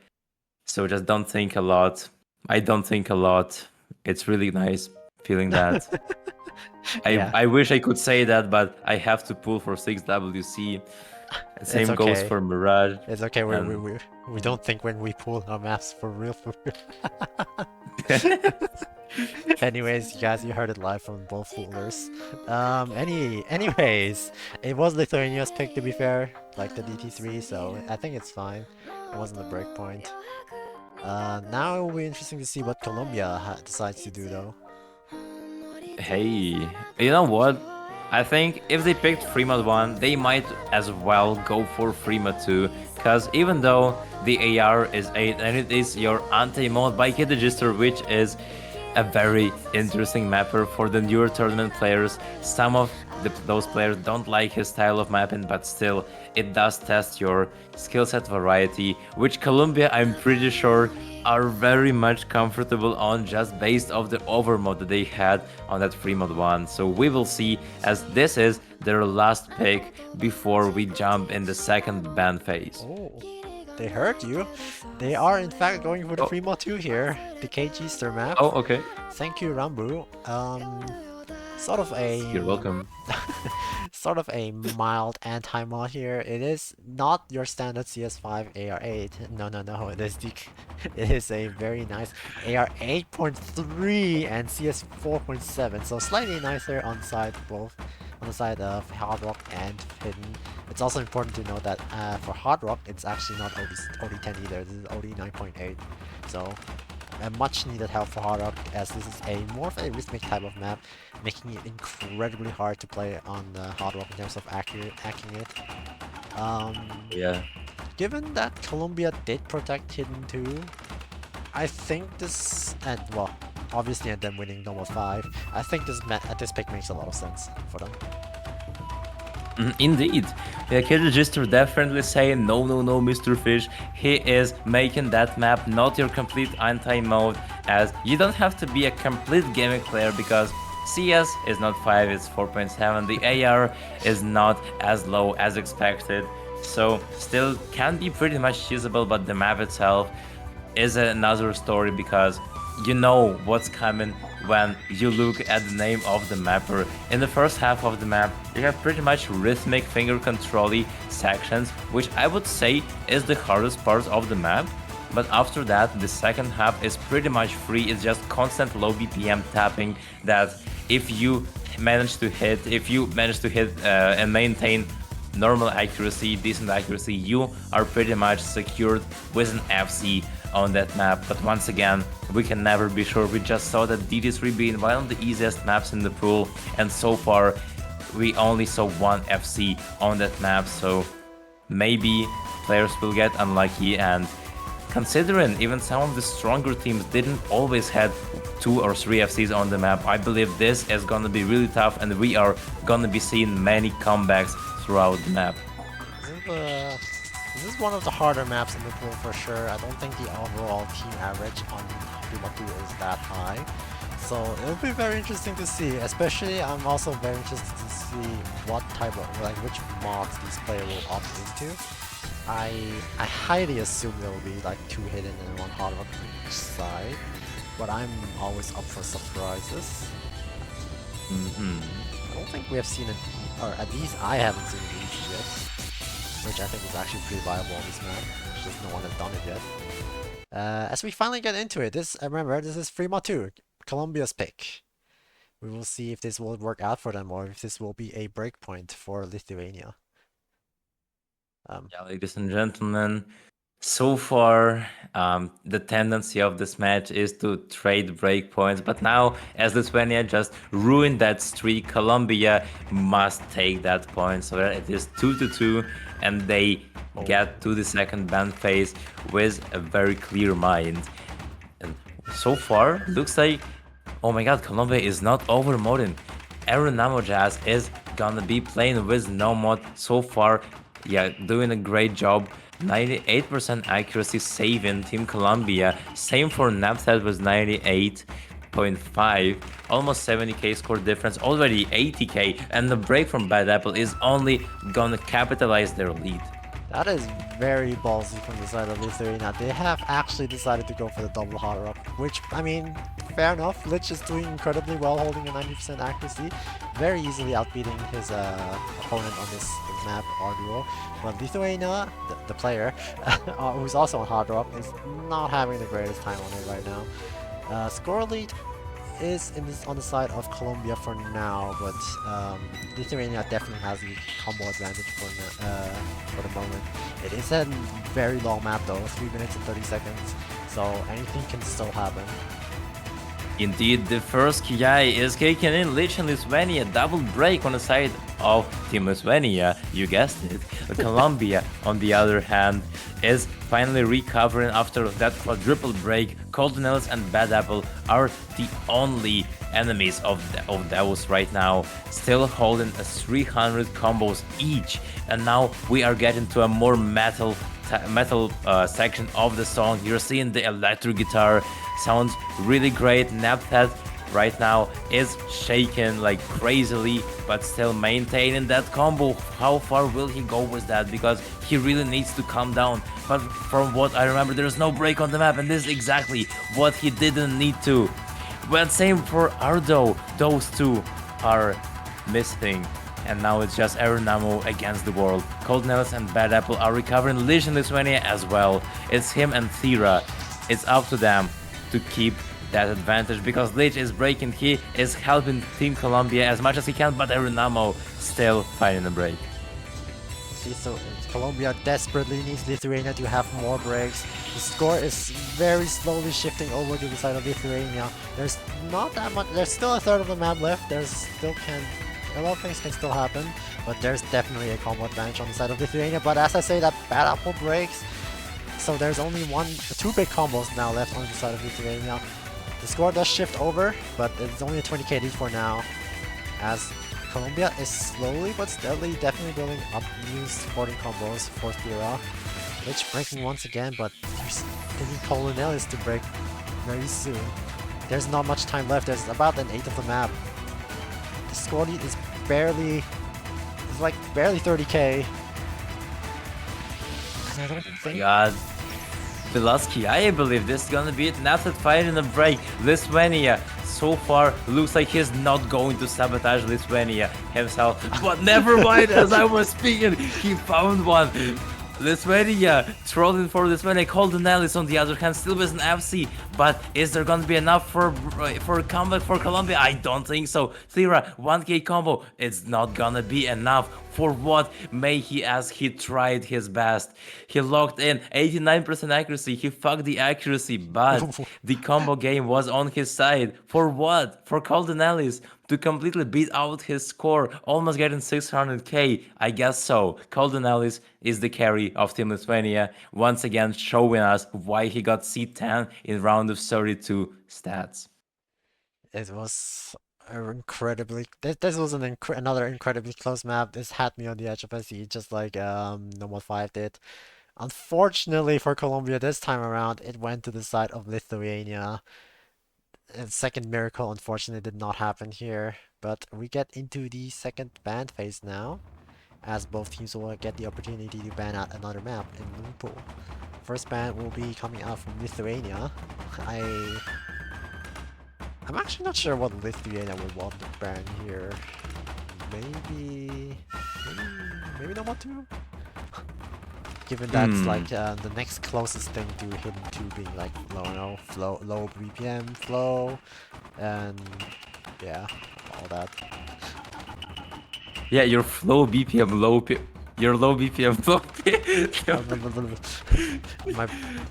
D: So just don't think a lot. I don't think a lot. It's really nice feeling that. I wish I could say that, but I have to pull for 6WC. Same goes for Mirage.
E: It's okay. We don't think when we pull our maps for real. Anyways, you guys, you heard it live from both foolers. Anyways, it was Lithuania's pick, to be fair, like the DT3, so I think it's fine. It wasn't a break point. Now it will be interesting to see what Colombia decides to do, though.
D: Hey, you know what? I think if they picked Freema 1, they might as well go for Freema 2, because even though the AR is 8 and it is your anti-mode by Kid Register, which is a very interesting mapper for the newer tournament players, some of those players don't like his style of mapping, but still, it does test your skill set variety, which Colombia, I'm pretty sure, are very much comfortable on, just based off the overmod that they had on that free mod 1. So we will see, as this is their last pick before we jump in the second ban phase.
E: Oh, they heard you. They are in fact going for the free mod 2 here, the KG Star map.
D: Oh, okay.
E: Thank you, Rambu. Sort of a...
D: You're welcome.
E: sort of a mild anti-mod here. It is not your standard CS5 AR8. No. It is a very nice AR 8.3 and CS 4.7. So slightly nicer on the side of Hard Rock and Hidden. It's also important to note that for Hard Rock, it's actually not OD10 either. This is OD 9.8. So a much needed help for Hard Rock, as this is a more of a rhythmic type of map, making it incredibly hard to play on Hard Rock in terms of hacking it.
D: Yeah.
E: Given that Colombia did protect Hidden 2, I think this, and well, obviously and them winning Normal 5, I think this pick makes a lot of sense for them.
D: Indeed. Yeah, Kid Register definitely saying no, Mr. Fish. He is making that map not your complete anti-mode, as you don't have to be a complete gaming player because CS is not 5, it's 4.7. The AR is not as low as expected, so still can be pretty much usable, but the map itself is another story because you know what's coming when you look at the name of the mapper. In the first half of the map, you have pretty much rhythmic finger control-y sections, which I would say is the hardest part of the map. But after that, the second half is pretty much free. It's just constant low BPM tapping that if you manage to hit and maintain normal accuracy, decent accuracy, you are pretty much secured with an FC on that map. But once again, we can never be sure. We just saw that DT3 being one of the easiest maps in the pool, and so far we only saw one FC on that map, so maybe players will get unlucky. And considering even some of the stronger teams didn't always have 2 or 3 FCs on the map, I believe this is gonna be really tough and we are gonna be seeing many comebacks throughout the map.
E: This is one of the harder maps in the pool for sure. I don't think the overall team average on Rimatu is that high. So it'll be very interesting to see, especially I'm also very interested to see what type of, like which mods these players will opt into. I highly assume there will be like 2 hidden and 1 hard rock on each side, but I'm always up for surprises. I don't think we have seen it, or at least I haven't seen it yet, which I think is actually pretty viable on this map. Just no one has done it yet. As we finally get into it, remember this is Free 2, Colombia's pick. We will see if this will work out for them or if this will be a breakpoint for Lithuania.
D: Yeah, ladies and gentlemen, so far the tendency of this match is to trade breakpoints, but now as Lithuania just ruined that streak, Colombia must take that point, so it is 2-2 and they get to the second ban phase with a very clear mind. And so far looks like, oh my god, Colombia is not overmoding. Aeronamo Jazz is gonna be playing with no mod so far. Yeah, doing a great job. 98% accuracy saving Team Colombia. Same for Napset with 98.5. Almost 70k score difference. Already 80k. And the break from Bad Apple is only gonna capitalize their lead.
E: That is very ballsy from the side of Lithuania. They have actually decided to go for the double hard rock, which, I mean, fair enough. Lich is doing incredibly well, holding a 90% accuracy, very easily outbeating his opponent on this map, Arduo. But Lithuania, the player, who's also on hard rock, is not having the greatest time on it right now. Score lead is on the side of Colombia for now, but Lithuania definitely has the combo advantage for the moment. It is a very long map though, 3 minutes and 30 seconds, so anything can still happen.
D: Indeed, the first Kiai is kicking in. Lich and Lithuania, double break on the side of Team Lithuania, you guessed it. Colombia, on the other hand, is finally recovering after that quadruple break. Coltonels and Bad Apple are the only enemies of those right now, still holding a 300 combos each. And now we are getting to a more metal section of the song. You're seeing the electric guitar, sounds really great. Naphead right now is shaking like crazily, but still maintaining that combo. How far will he go with that? Because he really needs to calm down. But from what I remember, there's no break on the map, and this is exactly what he didn't need to. Well, same for Ardo. Those two are missing. And now it's just Aeronamo against the world. Cold Nails and Bad Apple are recovering. Lich in Lithuania as well. It's him and Thera. It's up to them to keep that advantage because Lich is breaking. He is helping Team Colombia as much as he can, but Aeronamo still finding a break.
E: 6WC, so Colombia desperately needs Lithuania to have more breaks. The score is very slowly shifting over to the side of Lithuania. There's not that much, there's still a third of the map left, a lot of things can still happen, but there's definitely a combo advantage on the side of Lithuania. But as I say, that bad apple breaks, so there's only two big combos now left on the side of Lithuania. The score does shift over, but it's only a 20k lead for now, as Colombia is slowly but steadily definitely building up new supporting combos for Thera, which breaking once again, but they need Colonelis to break very soon. There's not much time left, there's about an eighth of the map. The score lead is barely 30k. And I don't think...
D: God. Velasky, I believe this is gonna be an absolute fight in the break. Lithuania, so far, looks like he's not going to sabotage Lithuania himself. But never mind, as I was speaking, he found one. Lithuania, trolling for Lithuania. Coldenellis, on the other hand, still with an FC. But is there gonna be enough for comeback for Colombia? I don't think so. Thera, 1k combo. It's not gonna be enough. For what? May he ask, he tried his best. He locked in 89% accuracy. He fucked the accuracy, but the combo game was on his side. For what? For Coldenellis to completely beat out his score, almost getting 600k. I guess so. Coldenellis is the carry of Team Lithuania, once again showing us why he got C10 in round of 32 stats.
E: It was this was another incredibly close map. This had me on the edge of my seat, just like Nomad 5 did. Unfortunately for Colombia this time around, it went to the side of Lithuania. And second miracle unfortunately did not happen here, but we get into the second ban phase now, as both teams will get the opportunity to ban out another map in Moonpool. First ban will be coming out from Lithuania. I'm actually not sure what Lithuania would want to ban here. Maybe not want to? Given that's like the next closest thing to Hidden 2 being like low BPM flow, and yeah, all that.
D: Yeah, your flow BPM your low BPM flow.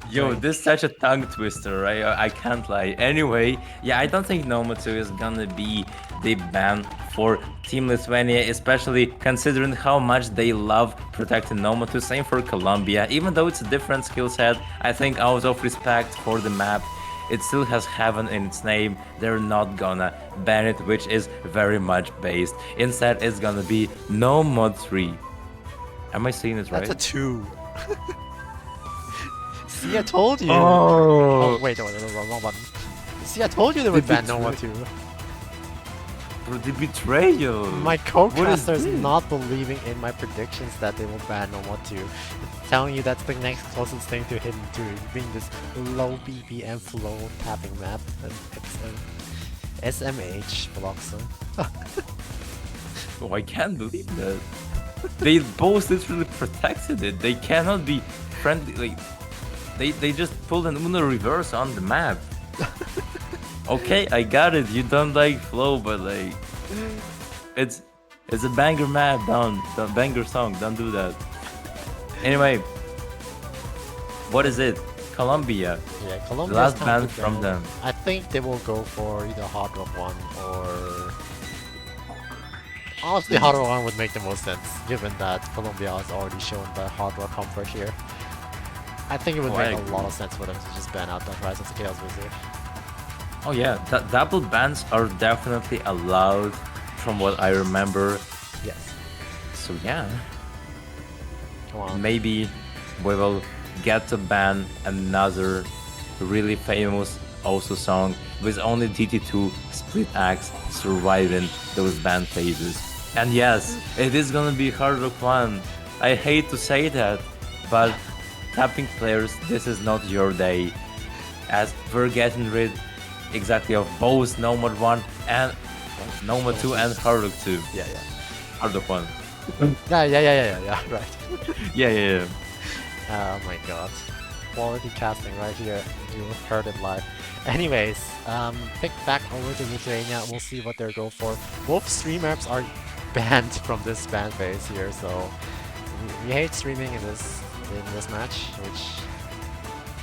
D: Yo, this is such a tongue twister, right? I can't lie. Anyway, yeah, I don't think Noma 2 is gonna be the ban for Team Lithuania, especially considering how much they love protecting Noma 2. Same for Colombia. Even though it's a different skill set, I think out of respect for the map, it still has heaven in its name. They're not gonna ban it, which is very much based. Instead, it's gonna be No Mod 3. Am I saying this right?
E: That's a 2. See, I told you.
D: Oh,
E: wait, no, wrong button. See, I told you they would ban Noma 2.
D: Bro, the betrayal.
E: My co-caster is not believing in my predictions that they will ban Noma 2. It's telling you that's the next closest thing to Hidden 2, being this low BPM flow tapping map. SMH blocks them.
D: Oh, I can't believe that. They both literally protected it. They cannot be friendly. Like, they just pulled an Uno reverse on the map. Okay, I got it. You don't like flow, but like, it's a banger map. Don't banger song. Don't do that. Anyway, what is it? Colombia.
E: Yeah, Colombia.
D: Last ban from them.
E: I think they will go for either Hard Rock 1 or. Honestly, Hard Rock 1 would make the most sense, given that Colombia has already shown the Hard Rock comfort here. I think it would make a lot of sense for them to just ban out the Rise of the Chaos Wizard.
D: Oh yeah, double bans are definitely allowed, from what I remember.
E: Yes.
D: So yeah,
E: Come on.
D: maybe we will get to ban another really famous also song with only DT2 Split Axe surviving those ban phases. And yes, it is gonna be Hard Rock 1. I hate to say that, but tapping players, this is not your day, as we're getting rid exactly of both Nomad 1 and Nomad 2 and Hard Rock 2.
E: Yeah.
D: Hard Rock 1.
E: Yeah, right.
D: Yeah.
E: Oh my god. Quality casting right here. You heard it live. Anyways, pick back over to Lithuania. We'll see what they're go for. Both stream maps are banned from this ban phase here, so we hate streaming in this match, which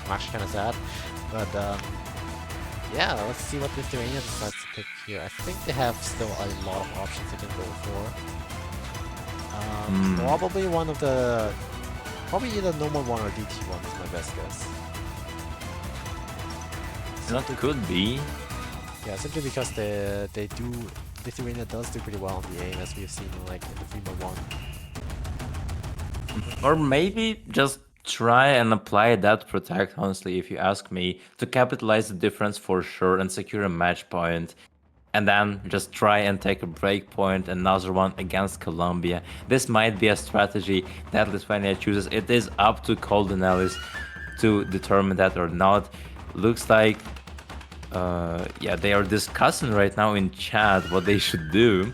E: I'm actually kind of sad. But yeah, let's see what Lithuania decides to pick here. I think they have still a lot of options they can go for. Probably one of the, probably either normal one or DT1 is my best guess.
D: That could be.
E: Yeah, simply because Lithuania does do pretty well on the aim, as we've seen like in the FEMA 1.
D: Or maybe just try and apply that protect, honestly, if you ask me, to capitalize the difference for sure and secure a match point. And then just try and take a break point, another one against Colombia. This might be a strategy that Lithuania chooses. It is up to Golden Ellis to determine that or not. Looks like, yeah, they are discussing right now in chat what they should do.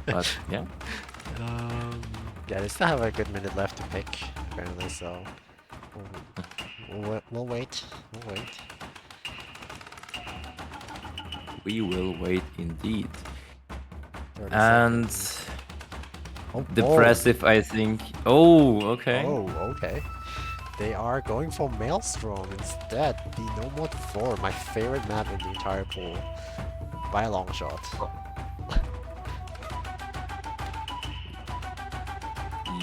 D: But yeah.
E: Yeah, they still have a good minute left to pick, apparently, so we'll wait. We'll wait.
D: We will wait indeed.
E: 30
D: And
E: seconds. Oh,
D: depressive, I think. Oh, okay.
E: Oh, okay. They are going for Maelstrom instead. The No Mode 4, my favorite map in the entire pool. By a long shot.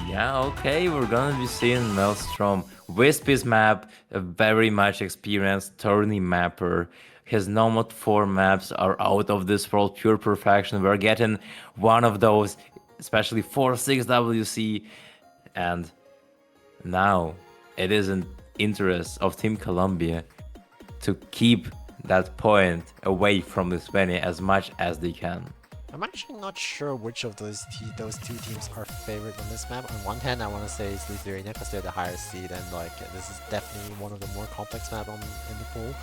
D: Yeah, okay, we're gonna be seeing Maelstrom. Wispy's map, a very much experienced tourney mapper. His Nomad 4 maps are out of this world, pure perfection. We're getting one of those, especially for 6WC. And now it is in interest of Team Colombia to keep that point away from Lithuania as much as they can.
E: I'm actually not sure which of those two teams are favored on this map. On one hand, I want to say it's Lithuania because they're the higher seed and like this is definitely one of the more complex maps in the pool.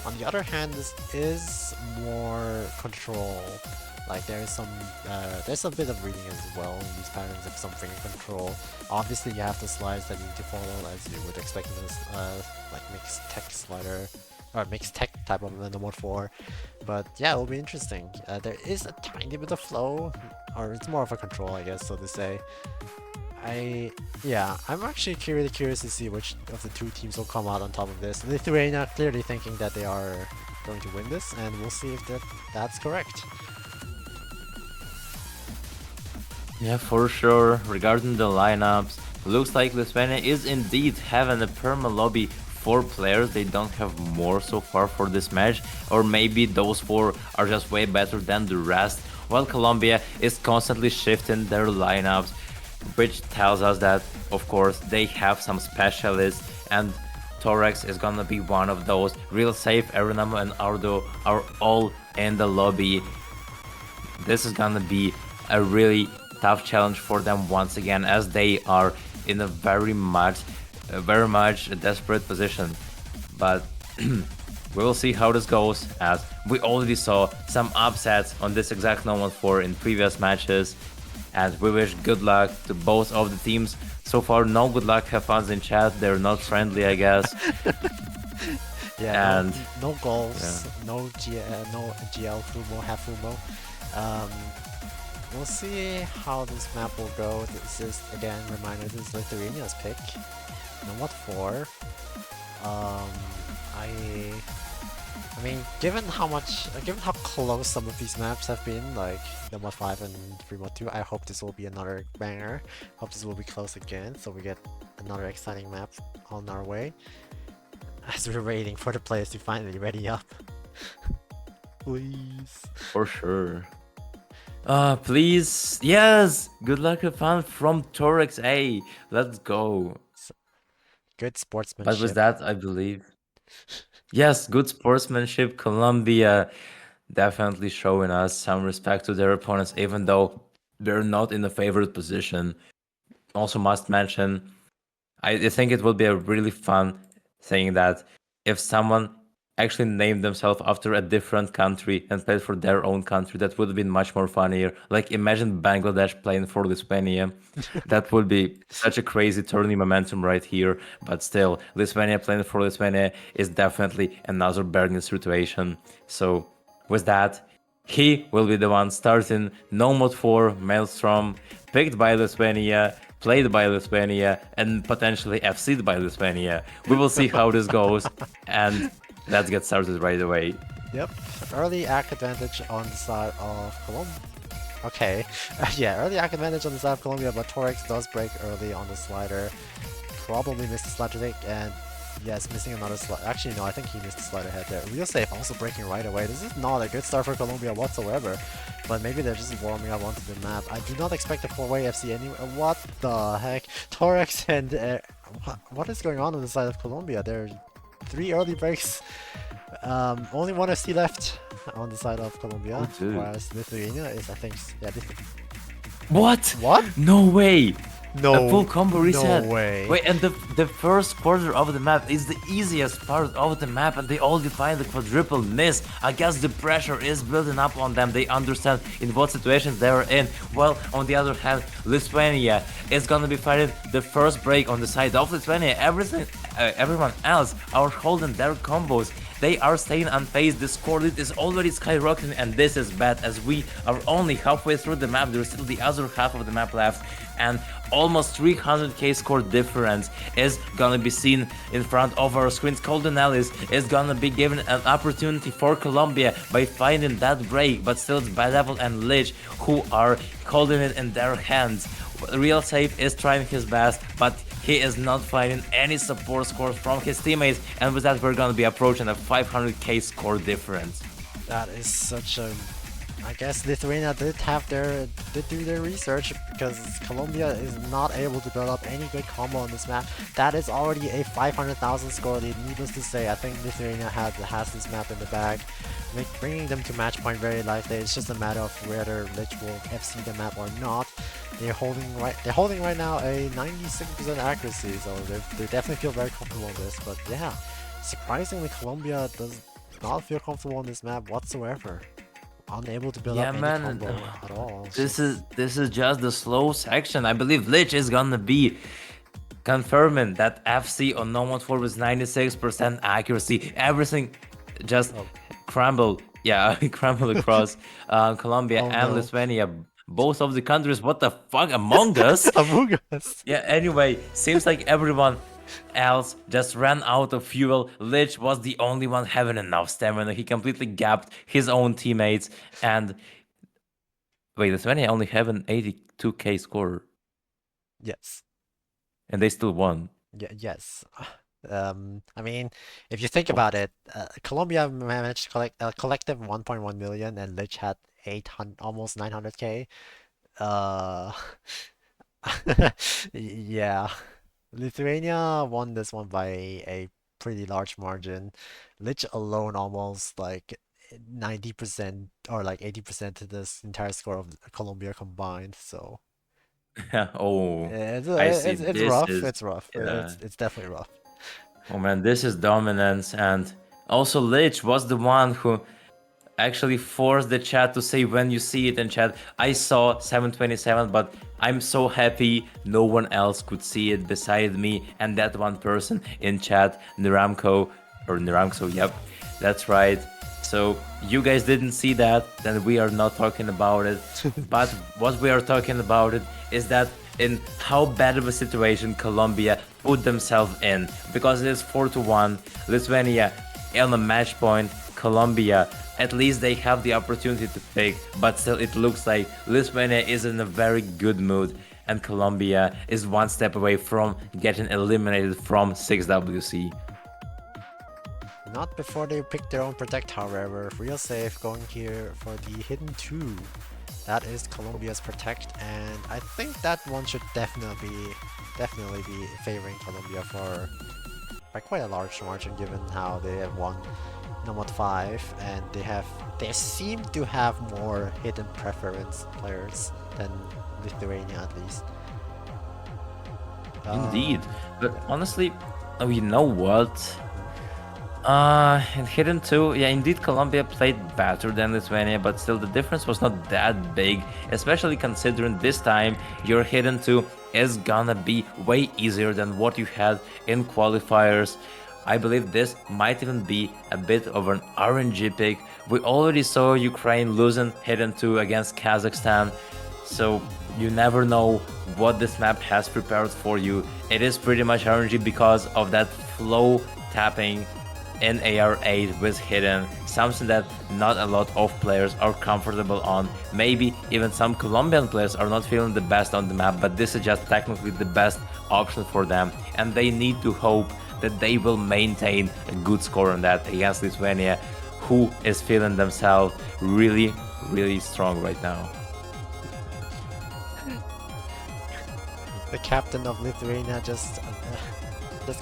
E: On the other hand, this is more control. Like there's a bit of reading as well in these patterns of some frame control. Obviously, you have the slides that you need to follow as you would expect in this like mixed tech slider. Or mixed tech type of the Mode 4, but yeah, it will be interesting. There is a tiny bit of flow, or it's more of a control, I guess, so to say. I'm actually really curious to see which of the two teams will come out on top of this. Lithuania clearly thinking that they are going to win this, and we'll see if that's correct.
D: Yeah, for sure. Regarding the lineups, looks like Lithuania is indeed having a perma lobby. 4 players, they don't have more so far for this match, or maybe those 4 are just way better than the rest, while Colombia is constantly shifting their lineups, which tells us that, of course, they have some specialists, and Torex is gonna be one of those. Real Safe, Aeronamo and Ardo are all in the lobby. This is gonna be a really tough challenge for them once again, as they are in a very much desperate position. But we'll see how this goes, as we already saw some upsets on this exact Nomad 4 in previous matches, and we wish good luck to both of the teams. So far, no good luck, have fun in chat, they're not friendly, I guess.
E: Yeah,
D: and
E: no goals, no GL Fumo, half Fumo. We'll see how this map will go. This is, again, reminder, this is Lithuania's pick. Nomad 4. I mean, given how close some of these maps have been, like Nomad 5 and 3.2, I hope this will be another banger. Hope this will be close again, so we get another exciting map on our way. As we're waiting for the players to finally ready up. Please.
D: for sure. Please, yes! Good luck and fun from Torex A. Let's go.
E: Good sportsmanship.
D: But with that, I believe. Yes, good sportsmanship. Colombia definitely showing us some respect to their opponents, even though they're not in a favored position. Also, must mention, I think it will be a really fun thing that if someone actually named themselves after a different country and played for their own country, that would have been much more funnier. Like, imagine Bangladesh playing for Lithuania. That would be such a crazy turning momentum right here. But still, Lithuania playing for Lithuania is definitely another burning situation. So with that, he will be the one starting Nomad 4 Maelstrom, picked by Lithuania. played by Lithuania, and potentially FC'd by Lithuania. We will see how this goes, and let's get started right away.
E: Yep, early act advantage on the side of Colombia. Okay, yeah, early act advantage on the side of Colombia, but Torex does break early on the slider. Probably missed the slider take, and yes, missing another slider. Actually, no, I think he missed the slider head there. Real safe also breaking right away. This is not a good start for Colombia whatsoever, but maybe they're just warming up onto the map. I do not expect a 4-way FC anyway. What the heck? Torex and... what is going on the side of Colombia? There are 3 early breaks. Only 1 FC left on the side of Colombia, whereas Lithuania is, I think, yeah,
D: What?
E: What?
D: No way!
E: No.
D: A full combo reset.
E: No way.
D: Wait, and the first quarter of the map is the easiest part of the map, and they all define the quadruple miss. I guess the pressure is building up on them. They understand in what situations they're in. Well, on the other hand, Lithuania is gonna be fighting the first break on the side of Lithuania. Everyone else are holding their combos. They are staying unfazed. The score lead is already skyrocketing, and this is bad as we are only halfway through the map. There's still the other half of the map left, and almost 300k score difference is gonna be seen in front of our screens. Golden Alice is gonna be given an opportunity for Colombia by finding that break, but still it's Bad Apple and Lich who are holding it in their hands. Real Safe is trying his best, but he is not finding any support scores from his teammates, and with that we're gonna be approaching a 500k score difference.
E: That is such a... I guess Lithuania did do their research, because Colombia is not able to build up any good combo on this map. That is already a 500,000 score lead. Needless to say, I think Lithuania has this map in the bag, bringing them to match point very likely. It's just a matter of whether Lich will FC the map or not. They're holding right now a 96% accuracy, so they definitely feel very comfortable on this. But yeah, surprisingly, Colombia does not feel comfortable on this map whatsoever. Unable to build up any combo at all.
D: This is just the slow section. I believe Lich is gonna be confirming that FC on No One 4 with 96% accuracy. Everything just crumbled. Yeah, crumbled across Colombia and Lithuania. Both of the countries. What the fuck? Among Us?
E: Among Us.
D: Yeah, anyway, seems like everyone else just ran out of fuel. Lich was the only one having enough stamina. He completely gapped his own teammates. And wait, Lithuania only have an 82k score.
E: Yes.
D: And they still won.
E: Yes. I mean, if you think about it, Colombia managed to collect a collective 1.1 million, and Lich had 800, almost 900k. Yeah. Lithuania won this one by a pretty large margin. Lich alone almost like 90% or like 80% to this entire score of Colombia combined. So
D: Oh,
E: it's
D: I see.
E: it's
D: This
E: rough.
D: is-
E: It's rough.
D: yeah.
E: It's definitely rough.
D: Oh man, this is dominance. And also Lich was the one who actually forced the chat to say when you see it in chat. I saw 727, but I'm so happy no one else could see it beside me and that one person in chat, Niramko, yep, that's right. So you guys didn't see that, then we are not talking about it. But what we are talking about it is that in how bad of a situation Colombia put themselves in, because it is 4-1, Lithuania on a match point, Colombia, at least they have the opportunity to pick, but still it looks like Lithuania is in a very good mood and Colombia is one step away from getting eliminated from 6WC.
E: Not before they pick their own protect, however. Real safe going here for the hidden 2. That is Colombia's protect, and I think that one should definitely be favoring Colombia by quite a large margin, given how they have won Nomad 5, and they seem to have more hidden preference players than Lithuania, at least.
D: Indeed, but honestly, oh, you know what? In Hidden 2, yeah, indeed Colombia played better than Lithuania, but still the difference was not that big, especially considering this time your Hidden 2 is gonna be way easier than what you had in qualifiers. I believe this might even be a bit of an RNG pick. We already saw Ukraine losing Hidden 2 against Kazakhstan, so You never know what this map has prepared for you. It is pretty much RNG because of that flow tapping in AR8 with hidden, something that not a lot of players are comfortable on. Maybe even some Colombian players are not feeling the best on the map, but this is just technically the best option for them, and they need to hope that they will maintain a good score on that against Lithuania, who is feeling themselves really, really strong right now.
E: The captain of Lithuania just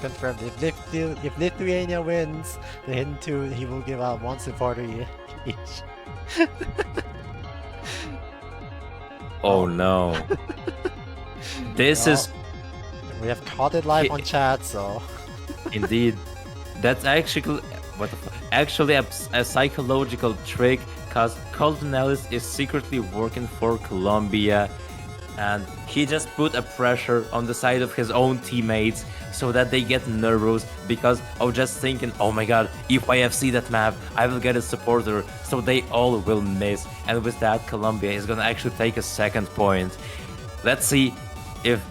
E: confirmed if Lithuania wins the hidden 2, he will give out 1 supporter each.
D: Oh no. This is
E: We have caught it live on chat, so
D: indeed. That's actually actually a psychological trick, because Colton Ellis is secretly working for Colombia, and he just put a pressure on the side of his own teammates so that they get nervous because of just thinking, oh my god, if I FC that map, I will get a supporter, so they all will miss. And with that, Colombia is gonna actually take a second point. Let's see if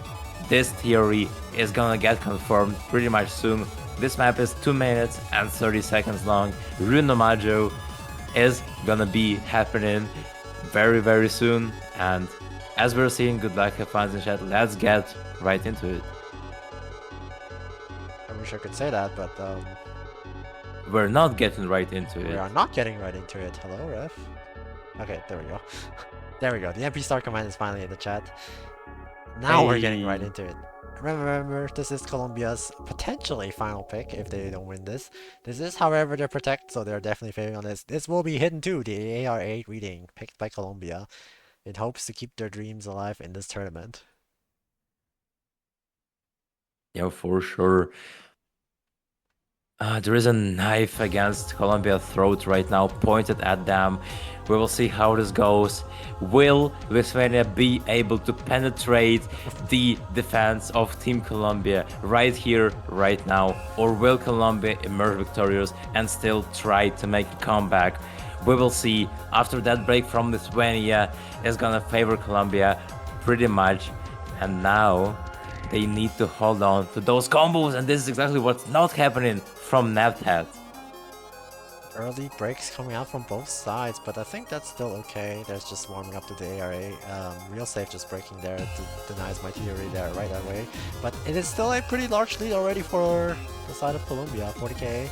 D: this theory is gonna get confirmed pretty much soon. This map is 2 minutes and 30 seconds long. Runomajo is gonna be happening very, very soon, and as we're seeing, good luck, have fun in chat. Let's get right into it.
E: I wish I could say that, but
D: We're not getting right into
E: we
D: it.
E: are not getting right into it. Hello, ref. Okay, there we go. There we go. The MP star command is finally in the chat. Now we're getting right into it. Remember, this is Colombia's potentially final pick if they don't win this. This is, however, their protect, so they're definitely favoring on this. This will be hidden too, the AR8 reading picked by Colombia. It hopes to keep their dreams alive in this tournament.
D: Yeah, for sure. There is a knife against Colombia's throat right now, pointed at them. We will see how this goes. Will Lithuania be able to penetrate the defense of Team Colombia right here, right now? Or will Colombia emerge victorious and still try to make a comeback? We will see. After that break from Lithuania is gonna favor Colombia pretty much. And now they need to hold on to those combos, and this is exactly what's not happening from NavTat.
E: Early breaks coming out from both sides, but I think that's still okay. There's just warming up to the ARA. Real safe just breaking there denies my theory there right away. But it is still a pretty large lead already for the side of Colombia. 40k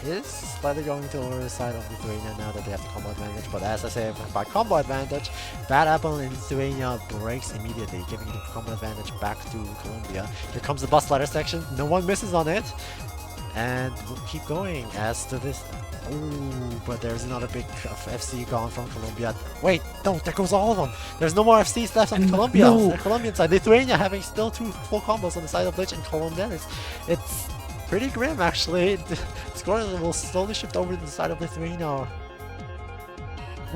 E: is slightly going to the side of Lithuania now that they have the combo advantage. But as I say, by combo advantage, Bad Apple in Lithuania breaks immediately, giving the combo advantage back to Colombia. Here comes the bus ladder section. No one misses on it. And we'll keep going as to this. Ooh, but there's another big FC gone from Colombia. Wait, no, there goes all of them. There's no more FCs left on Colombia. The Colombian side. Lithuania having still 2 full combos on the side of Lich and Colombia. It's pretty grim, actually. The score will slowly shift over to the side of Lithuania.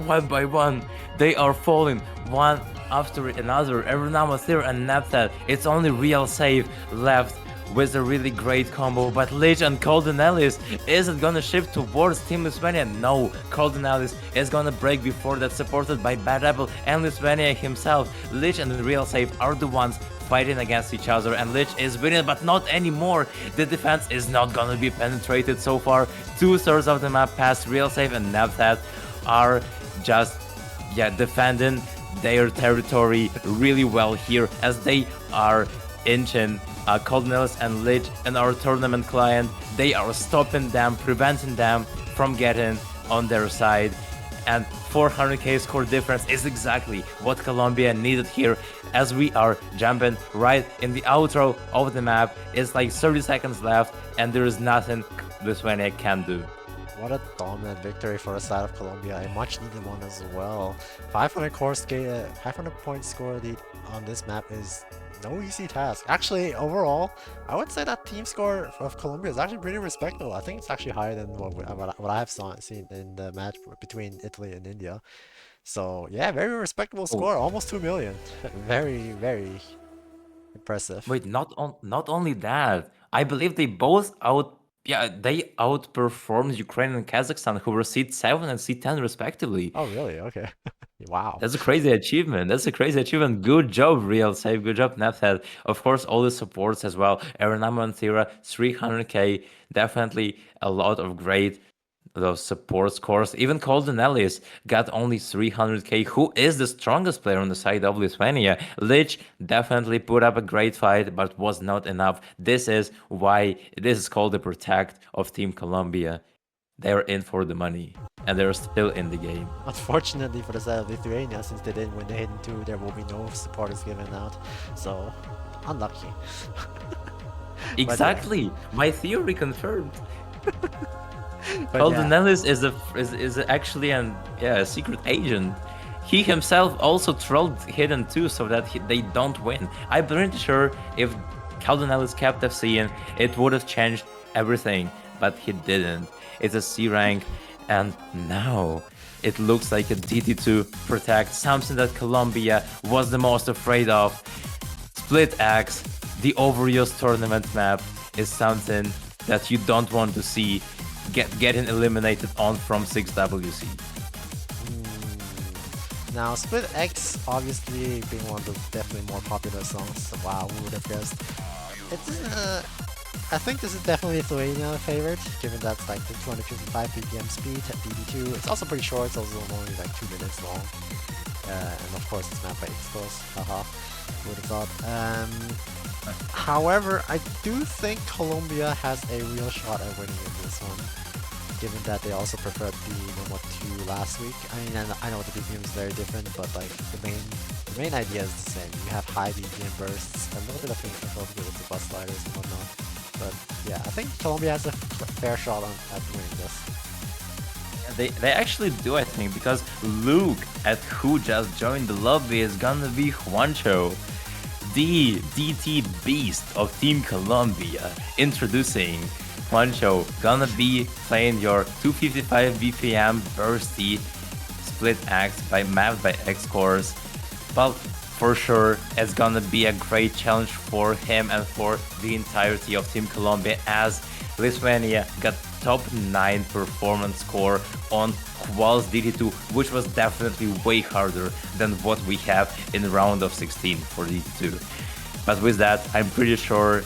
D: One by one, they are falling one after another. Every now and then, and NavTat. It's only Real Save left with a really great combo, but Lich and Golden Ellis isn't gonna shift towards Team Lithuania. No, Golden Ellis is gonna break before that, supported by Bad Apple and Lithuania himself. Lich and Real Save are the ones fighting against each other, and Lich is winning, but not anymore. The defense is not gonna be penetrated so far. 2/3 of the map past Real Save and NavTat are just defending their territory really well here, as they are inching Golden Ellis and Lich and our tournament client. They are stopping them, preventing them from getting on their side, and 400k score difference is exactly what Colombia needed here, as we are jumping right in the outro of the map. It's like 30 seconds left and there is nothing Lithuania can do.
E: What a dominant victory for the side of Colombia, a much needed one as well. 500 point score lead on this map is no easy task. Actually, overall, I would say that team score of Colombia is actually pretty respectable. I think it's actually higher than what I have seen in the match between Italy and India. So yeah, very respectable score, almost 2 million. Very, very impressive.
D: Wait, not only that, I believe they both outperformed Ukraine and Kazakhstan, who were seed 7 and seed 10 respectively.
E: Oh really? Okay. Wow.
D: That's a crazy achievement. That's a crazy achievement. Good job, Real Save. Good job, Nethead. Of course, all the supports as well. Aranama and Thera, 300k. Definitely a lot of great those support scores. Even Colden Ellis got only 300k. Who is the strongest player on the side of Lithuania? Lich definitely put up a great fight, but was not enough. This is why this is called the Protect of Team Colombia. They're in for the money, and they're still in the game.
E: Unfortunately for the side of Lithuania, since they didn't win the Hidden 2, there will be no supporters given out. So, unlucky.
D: Exactly. My theory confirmed.
E: But
D: Colden Ellis is actually a secret agent. He himself also trolled Hidden 2 so that they don't win. I'm pretty sure if Colden Ellis kept FC in, it would have changed everything, but he didn't. It's a C rank, and now it looks like a DT2 Protect, something that Colombia was the most afraid of. Split X, the overused tournament map, is something that you don't want to see getting eliminated on from 6WC.
E: Now, Split X obviously being one of the definitely more popular songs. So wow, who would have guessed? It's I think this is definitely Lithuania favorite, given that's like the 255 BPM speed at DD2. It's also pretty short, it's also only like 2 minutes long. And of course it's mapped by X-Force, haha, would have thought. However, I do think Colombia has a real shot at winning in this one, given that they also preferred the Nomad 2 last week. I mean, I know the BPM is very different, but like the main idea is the same. You have high BPM bursts, a little bit of finger control with the bus sliders and whatnot. But yeah, I think Colombia has a fair shot at winning this.
D: They actually do, I think, because Luke, at who just joined the lobby, is gonna be Juancho, the DT beast of Team Colombia. Introducing Juancho, gonna be playing your 255 BPM bursty Split X mapped by X-Cores. But for sure, it's gonna be a great challenge for him and for the entirety of Team Colombia, as Lithuania got top 9 performance score on Qual's DT2, which was definitely way harder than what we have in round of 16 for DT2. But with that, I'm pretty sure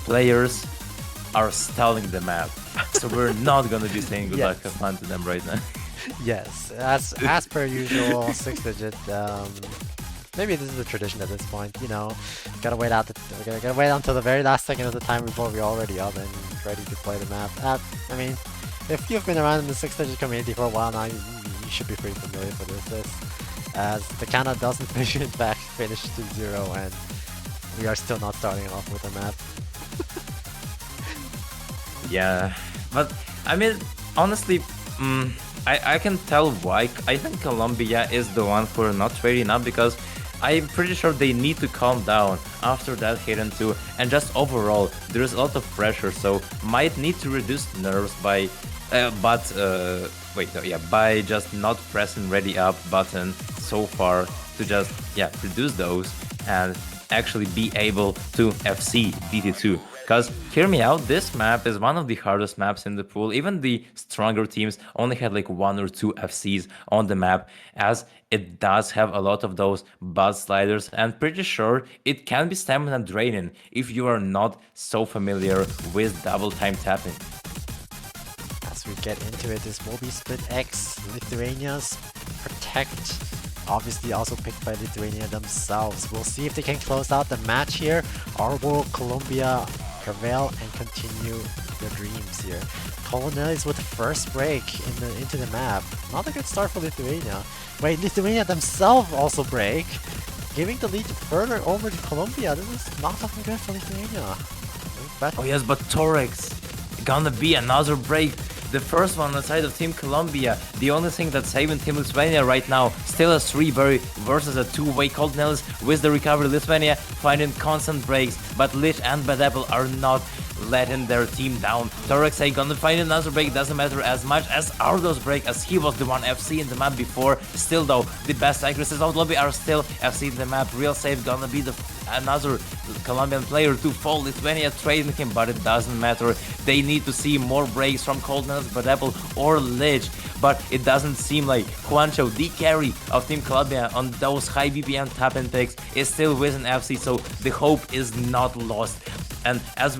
D: players are stalling the map, so we're not gonna be saying good luck, have fun to them right now.
E: Yes, as per usual, 6-digit. Maybe this is a tradition at this point, you know. Gotta wait until the very last second of the time before we're already up and ready to play the map. I mean, if you've been around in the 6-digit community for a while now, you should be pretty familiar with this. As the Kana doesn't finish to 0, and we are still not starting off with the map.
D: Yeah, but I mean, honestly, I can tell why. I think Colombia is the one who are not trading up, because I'm pretty sure they need to calm down after that Hidden 2, and just overall there's a lot of pressure, so might need to reduce nerves by by just not pressing ready up button so far, to just reduce those and actually be able to FC DT2. Because, hear me out, this map is one of the hardest maps in the pool. Even the stronger teams only had like 1 or 2 FCs on the map, as it does have a lot of those buzz sliders, and pretty sure it can be stamina draining if you are not so familiar with double time tapping.
E: As we get into it, this will be Split X, Lithuania's Protect. Obviously also picked by Lithuania themselves. We'll see if they can close out the match here, or will Colombia prevail and continue their dreams here. Colonels with the first break into the map. Not a good start for Lithuania. Wait, Lithuania themselves also break, giving the lead further over to Colombia. This is not looking good for Lithuania.
D: Oh yes, but Torex, gonna be another break. The first one on the side of Team Colombia. The only thing that's saving Team Lithuania right now, still a 3-berry versus a 2-way Cold Nellis with the recovery. Lithuania finding constant breaks, but Lich and Bad Apple are not letting their team down. Torexay gonna find another break, doesn't matter as much as Ardo's break, as he was the one FC in the map before. Still though, the best accuracies of lobby are still FC in the map. Real safe gonna be another Colombian player to fall. Lithuania trading him, but it doesn't matter. They need to see more breaks from Coldness, Badapple or Lich, but it doesn't seem like Juancho, the carry of Team Colombia on those high BPM tap and picks, is still with an FC, so the hope is not lost. And as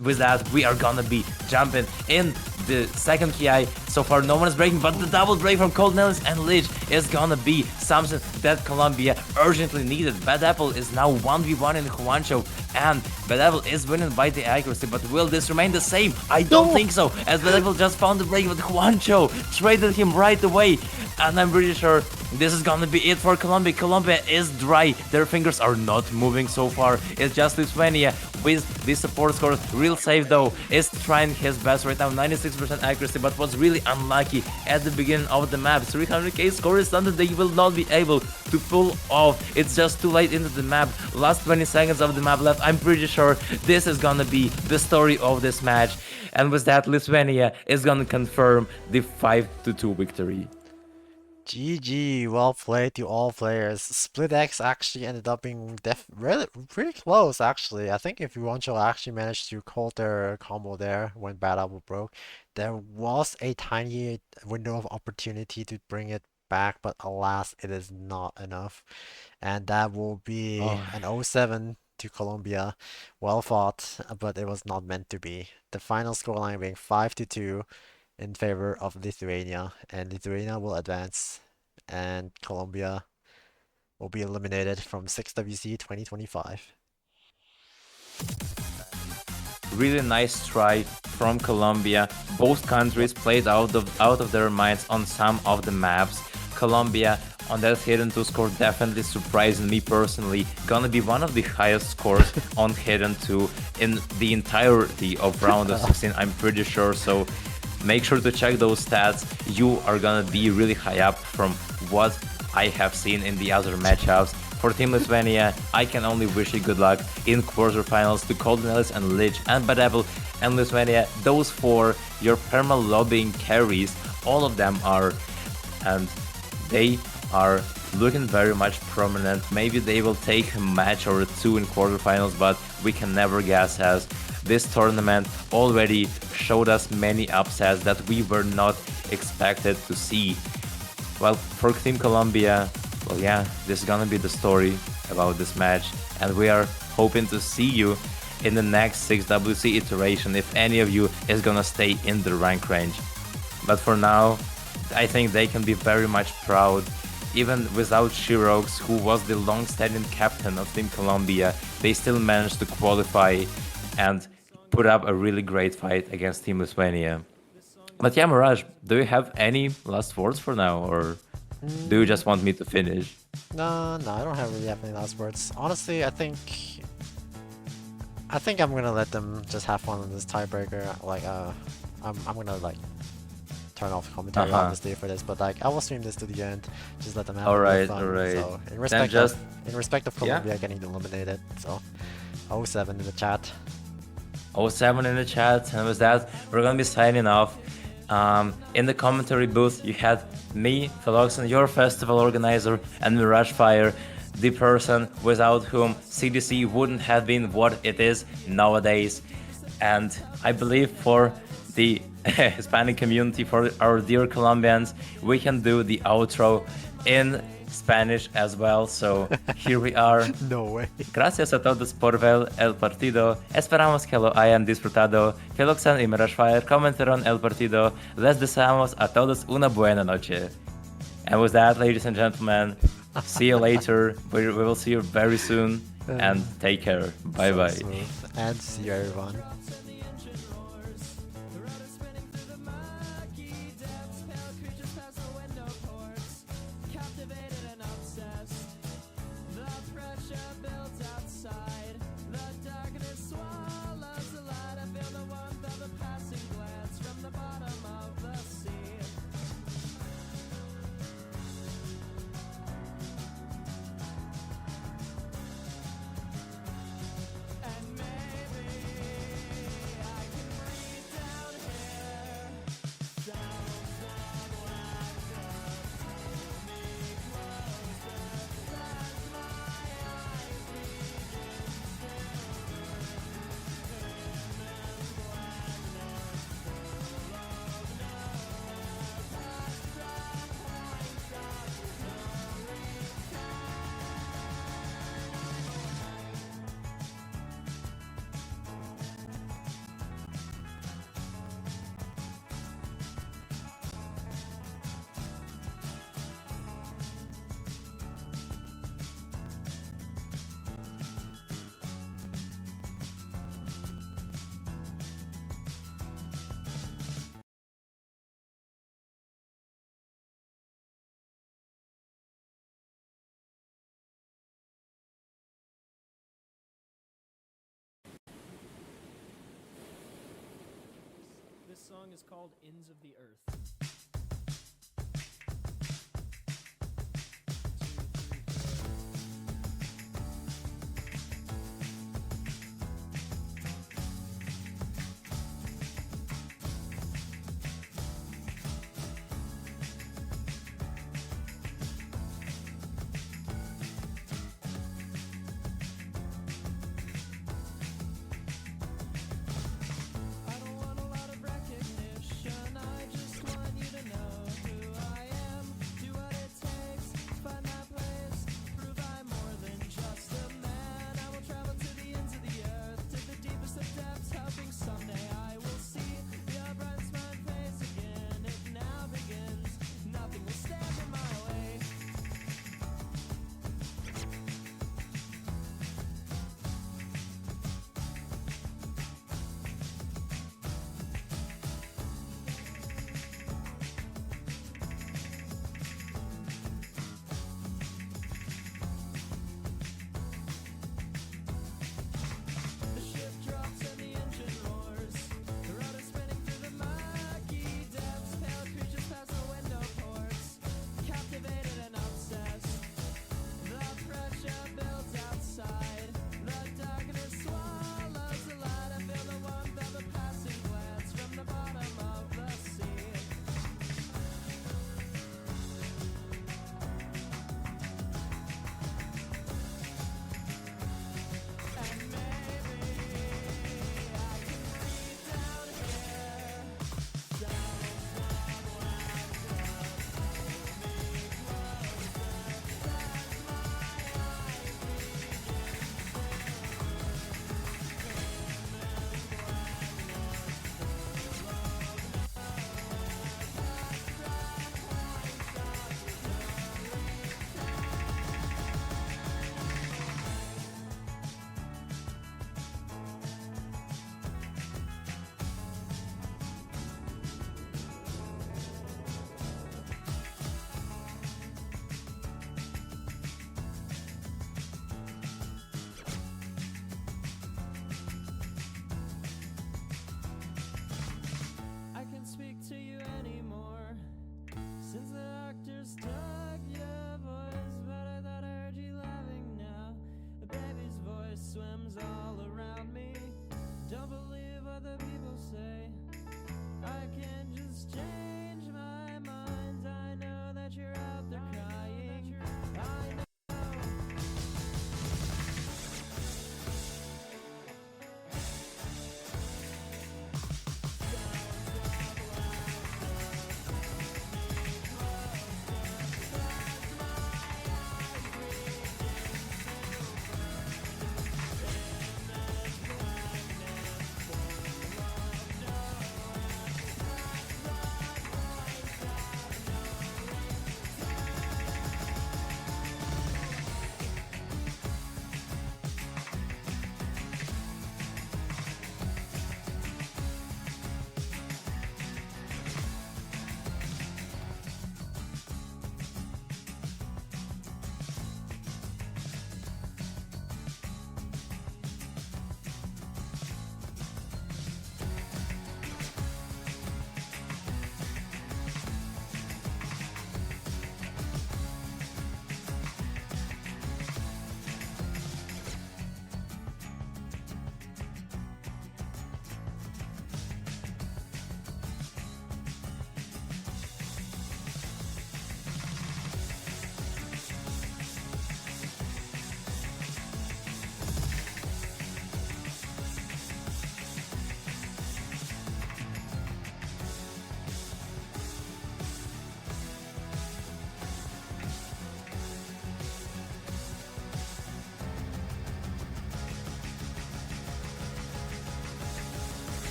D: with that, we are gonna be jumping in the second KI. So far, no one is breaking, but the double break from Cold Nellis and Lich is gonna be something that Colombia urgently needed. Bad Apple is now 1v1 in Juancho, and Bad Apple is winning by the accuracy, but will this remain the same? I don't think so, as Bad Apple just found the break, but Juancho traded him right away, and I'm pretty sure this is gonna be it for Colombia. Colombia is dry, their fingers are not moving so far. It's just Lithuania with the support scores. Real safe though is trying his best right now, 96% accuracy, but was really unlucky at the beginning of the map. 300k score is something they will not be able to pull off. It's just too late into the map. Last 20 seconds of the map left. I'm pretty sure this is gonna be the story of this match. And with that, Lithuania is gonna confirm the 5-2 victory.
E: GG, well played to all players. Split X actually ended up being really pretty close actually. I think if Yuancho actually managed to call their combo there when Bad Apple broke, there was a tiny window of opportunity to bring it back, but alas, it is not enough. And that will be an 0-7 to Colombia. Well fought, but it was not meant to be. The final scoreline being 5-2 in favor of Lithuania, and Lithuania will advance, and Colombia will be eliminated from 6WC 2025.
D: Really nice try from Colombia. Both countries played out of their minds on some of the maps. Colombia on that Hidden 2 score definitely surprising me personally. Gonna be one of the highest scores on Hidden 2 in the entirety of round of 16, I'm pretty sure. So make sure to check those stats. You are gonna be really high up from what I have seen in the other matchups. For Team Lithuania, I can only wish you good luck in quarterfinals to Cold Nellis and Lich and Badapple and Lithuania. Those four, your perma lobbying carries, all of them are, and they are looking very much prominent. Maybe they will take a match or two in quarterfinals, but we can never guess, as this tournament already showed us many upsets that we were not expected to see. Well, for Team Colombia, well, yeah, this is gonna be the story about this match, and we are hoping to see you in the next 6WC iteration if any of you is gonna stay in the rank range. But for now, I think they can be very much proud. Even without Shirox, who was the long-standing captain of Team Colombia, they still managed to qualify and put up a really great fight against Team Lithuania. But yeah, Mirage, do you have any last words for now, or do you just want me to finish?
E: No, I don't really have any last words. Honestly, I think I'm gonna let them just have fun on this tiebreaker. Like, I'm gonna like turn off commentary obviously for this, but like I will stream this to the end. Just let them have fun.
D: Alright.
E: So in respect of Colombia getting eliminated, so 0-7 in the chat.
D: 0-7 in the chat, and with that, we're gonna be signing off. In the commentary booth, you had me, Philoxen, your festival organizer, and Mirage Fire, the person without whom CDC wouldn't have been what it is nowadays. And I believe for the Hispanic community, for our dear Colombians, we can do the outro in Spanish as well, so here we are.
E: No way.
D: Gracias a todos por ver el partido. Esperamos que lo hayan disfrutado. Philoxen y Mirage Fire comentaron el partido. Les deseamos a todos una buena noche. And with that, ladies and gentlemen, see you later. We will see you very soon, and take care. Bye bye.
E: And see you, everyone.
F: song is called Ends of the Earth.
G: I don't want a lot of recognition, I just want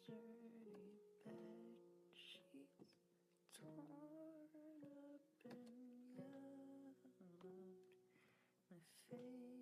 G: dirty bed sheets torn up and yellowed. My face